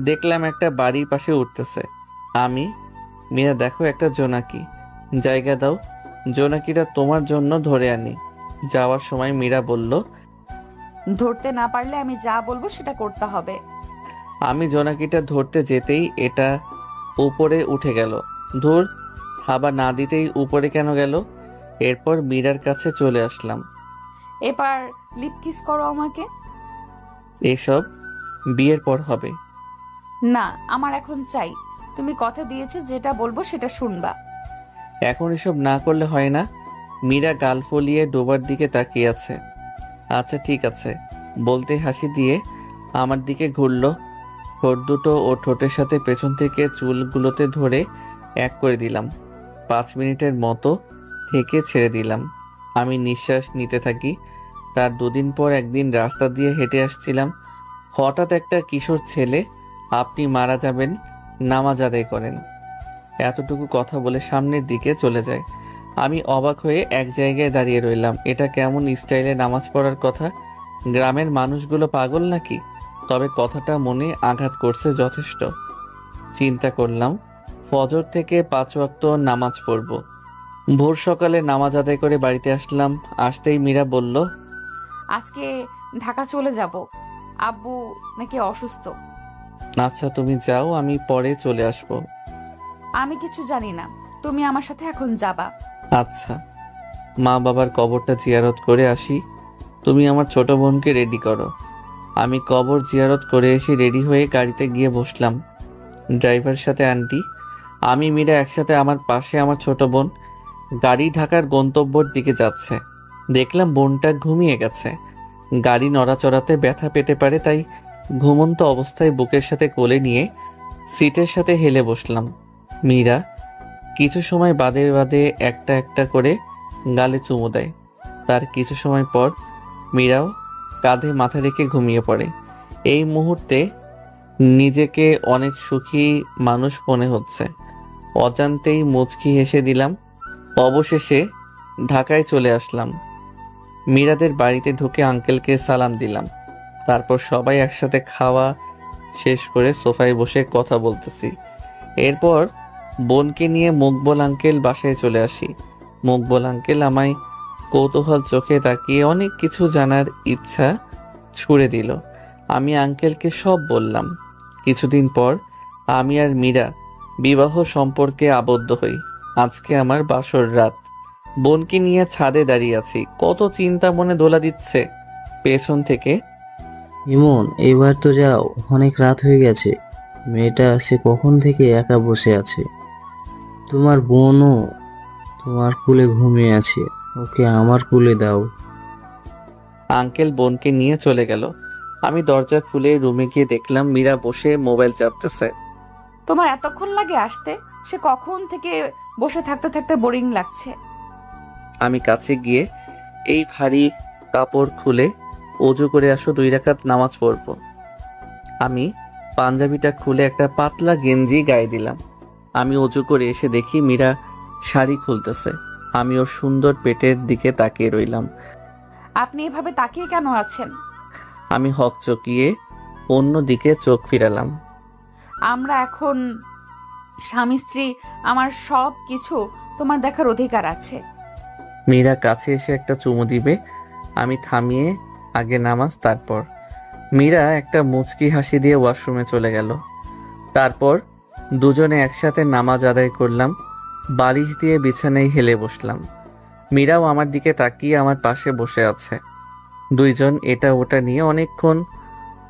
দেখলাম একটা বাড়ির পাশে উঠতেছে। আমি, মীরা দেখো একটা জোনাকি, জায়গা দাও। জোনাকিটা তোমার জন্য ধরে আনি। যাওয়ার সময় মীরা বলল, ধরতে না পারলে আমি যা বলবো সেটা করতে হবে। আমি জোনাকিটা ধরতে যেতেই এটা উপরে উঠে গেল। ধুর, হাবা না দিতেই উপরে কেন গেল? এরপর মীরার কাছে চলে আসলাম। এবার লিপ কিস করো আমাকে। এসব বিয়ের পর হবে। না, আমার এখন চাই। তুমি কথা দিয়েছো, যেটা বলবো সেটা শুনবা। এখন এসব না করলে হয় না। মীরা গাল ফলিয়ে ডোবার দিকে তাকিয়ে আছে। আচ্ছা ঠিক আছে বলতে হাসি দিয়ে আমার দিকে ঘুরল। ঠোঁট দুটো ও ঠোঁটের সাথে পেছন থেকে চুলগুলোতে ধরে এক করে দিলাম। 5 মিনিটের মতো থেকে ছেড়ে দিলাম। আমি নিঃশ্বাস নিতে থাকি। তার 2 দিন পর একদিন রাস্তা দিয়ে হেঁটে আসছিলাম। হঠাৎ একটা কিশোর ছেলে, আপনি মারা যাবেন, নামাজ আদায় করেন, এতটুকু কথা বলে সামনের দিকে চলে যায়। আমি অবাক হয়ে এক জায়গায় দাঁড়িয়ে রইলাম। এটা কেমন স্টাইলে নামাজ পড়ার কথা? গ্রামের মানুষগুলো পাগল নাকি? তবে কথাটা মনে আঘাত করছে যথেষ্ট। চিন্তা করলাম ফজর থেকে 5 ওয়াক্ত নামাজ পড়ব। ভোর সকালে নামাজ আদায় করে বাড়িতে আসলাম। আসতেই মীরা বলল, আজকে ঢাকা চলে যাব, আব্বু নাকি অসুস্থ। আচ্ছা তুমি যাও, আমি পরে চলে আসব। আমি কিছু জানি না, তুমি আমার সাথে এখন যাবা। আচ্ছা, মা বাবার কবরটা জিয়ারত করে আসি। তুমি আমার ছোট বোনকে রেডি করো। আমি কবর জিয়ারত করে এসে রেডি হয়ে গাড়িতে গিয়ে বসলাম। ড্রাইভারের সাথে আন্টি, আমি মীরা একসাথে, আমার পাশে আমার ছোট বোন। গাড়ি ঢাকার গন্তব্যের দিকে যাচ্ছে। দেখলাম বোনটা ঘুমিয়ে গেছে। গাড়ি নড়াচড়াতে ব্যথা পেতে পারে, তাই ঘুমন্ত অবস্থায় বুকের সাথে কোলে নিয়ে সিটের সাথে হেলে বসলাম। মীরা কিছু সময় বাদে বাদে একটা একটা করে গালে চুমু দেয়। তার কিছু সময় পর মীরাও কাঁধে মাথা রেখে ঘুমিয়ে পড়ে। এই মুহূর্তে নিজেকে অনেক সুখী মানুষ মনে হচ্ছে। অজান্তেই মুচকি হেসে দিলাম। অবশেষে ঢাকায় চলে আসলাম। মীরাদের বাড়িতে ঢুকে আঙ্কেলকে সালাম দিলাম। তারপর সবাই একসাথে খাওয়া শেষ করে সোফায় বসে কথা বলতেছি। এরপর বোনকে নিয়ে মুকবল আঙ্কেল বাসায় চলে আসি। মুকবল আঙ্কেল আমায় কৌতূহল চোখে তাকিয়ে অনেক কিছু জানার ইচ্ছা ছুড়ে দিল। আমি আঙ্কেলকে সব বললাম। কিছুদিন পর আমি আর মীরা বিবাহ সম্পর্কে আবদ্ধ হই। আজকে আমার বাসর রাত। বোনকে নিয়ে ছাদে দাঁড়িয়ে আছি। কত চিন্তা মনে দোলা দিচ্ছে। পেছন থেকে, ইমন এবার তো যাও, অনেক রাত হয়ে গেছে। মেয়েটা সে কখন থেকে একা বসে আছে। তোমার বোনও তোমার কুলে ঘুমিয়ে আছে, ওকে আমার কুলে দাও। আঙ্কেল বোনকে নিয়ে চলে গেল। আমি দরজা খুলে রুমে গিয়ে দেখলাম মীরা বসে মোবাইল চাপতেছে। তোমার এতক্ষণ লাগে আসতে? সে কখন থেকে বসে থাকতে থাকতে বোরিং লাগছে। আমি কাছে গিয়ে, এই ভারী কাপড় খুলে অজু করে আসো, 2 রাকাত নামাজ পড়ব। আমি পাঞ্জাবিটা খুলে একটা পাতলা গেঞ্জি গায়ে দিলাম। আমি অজু করে এসে দেখি মীরা শাড়ি খুলতেছে। আমি ওর সুন্দর পেটের দিকে তাকিয়ে রইলাম। আপনি এভাবে তাকিয়ে কেন আছেন? আমি হকচকিয়ে অন্য দিকে চোখ ফিরালাম। আমরা এখন স্বামী স্ত্রী, আমার সব কিছু তোমার দেখার অধিকার আছে। মীরা কাছে এসে একটা চুমু দিবে। আমি থামিয়ে, আগে নামাজ তারপর। মীরা একটা মুচকি হাসি দিয়ে ওয়াশরুমে চলে গেল। তারপর দুজনে একসাথে নামাজ আদায় করলাম। বালিশ দিয়ে বিছানায় হেলে বসলাম। মীরাও আমার দিকে তাকিয়ে আমার পাশে বসে আছে। দুইজন এটা ওটা নিয়ে অনেকক্ষণ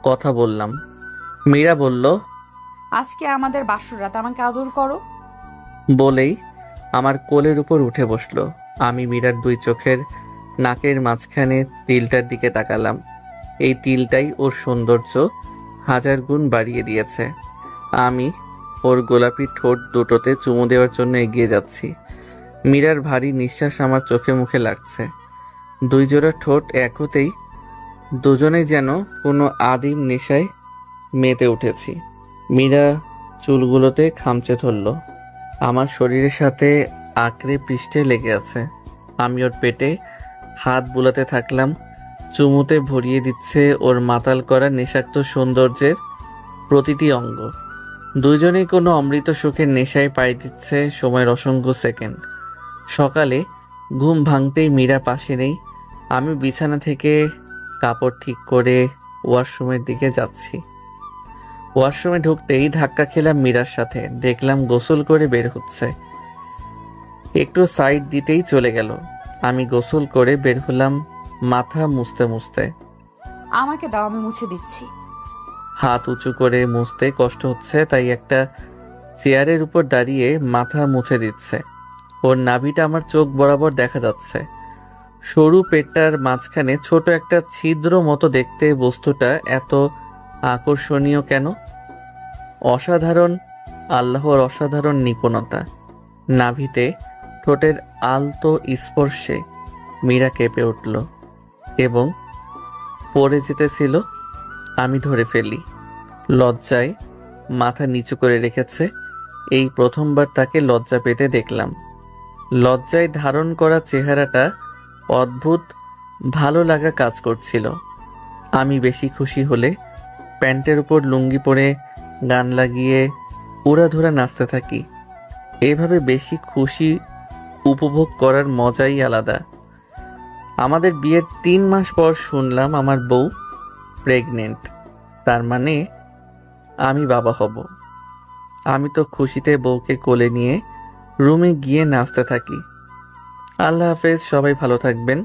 কথা বললাম। মীরা বলল, আজকে আমাদের বাসর রাত, আমাকে আদর করো। বলেই আমার কোলের উপর উঠে বসলো। আমি মীরার 2 চোখের নাকের মাঝখানে তিলটার দিকে তাকালাম। এই তিলটাই ওর সৌন্দর্য 1000 গুণ বাড়িয়ে দিয়েছে। আমি ওর গোলাপি ঠোঁট দুটোতে চুমু দেওয়ার জন্য এগিয়ে যাচ্ছি। মীরার ভারী নিঃশ্বাস আমার চোখে মুখে লাগছে। 2 জোড়া ঠোঁট এক হতেই দুজনেই যেন কোনো আদিম নেশায় মেতে উঠেছি। মীরা চুলগুলোতে খামচে ধরল। আমার শরীরের সাথে আঁকড়ে পৃষ্ঠে লেগে আছে। আমি ওর পেটে হাত বুলাতে থাকলাম। চুমুতে ভরিয়ে দিচ্ছে ওর মাতাল করা নেশাক্ত সৌন্দর্যের প্রতিটি অঙ্গ। দুজনেই কোনো অমৃত সুখের নেশায় পাড়ি দিচ্ছে সময়ের অসংখ্য সেকেন্ড। সকালে ঘুম ভাঙতেই মীরা পাশে নেই। আমি বিছানা থেকে কাপড় ঠিক করে ওয়াশরুমের দিকে যাচ্ছি। ওয়াশরুমে ঢুকতেই ধাক্কা খেলাম মীরার সাথে। দেখলাম গোসল করে বের হচ্ছে। একটু সাইড দিতেই চলে গেল। আমি গোসল করে বের হলাম মাথা মুছতে মুছতে। আমাকে দাও, আমি মুছে দিচ্ছি। হাত উঁচু করে মুছতে কষ্ট হচ্ছে, তাই একটা চেয়ারের উপর দাঁড়িয়ে মাথা মুছে দিচ্ছে। ওর নাভিটা আমার চোখ বরাবর দেখা যাচ্ছে। সরু পেটটার মাঝখানে ছোট একটা ছিদ্র মতো দেখতে বস্তুটা এত আকর্ষণীয় কেন? অসাধারণ, আল্লাহর অসাধারণ নিপুণতা। নাভিতে ঠোঁটের আলতো স্পর্শে মীরা কেঁপে উঠল এবং পড়ে যেতেছিল। আমি ধরে ফেলি। লজ্জায় মাথা নিচু করে রেখেছে। এই প্রথমবার তাকে লজ্জা পেতে দেখলাম। লজ্জায় ধারণ করা চেহারাটা অদ্ভুত ভালো লাগা কাজ করছিল। আমি বেশি খুশি হলে প্যান্টের উপর লুঙ্গি পরে গান লাগিয়ে উড়াধুরা নাচতে থাকি। এভাবে বেশি খুশি উপভোগ করার মজাই আলাদা। আমাদের বিয়ের 3 মাস পর শুনলাম আমার বউ প্রেগনেন্ট। তার মানে আমি বাবা হব। আমি তো খুশিতে বউকে কোলে নিয়ে রুমে গিয়ে নাচতে থাকি। আল্লাহ হাফেজ, সবাই ভালো থাকবেন।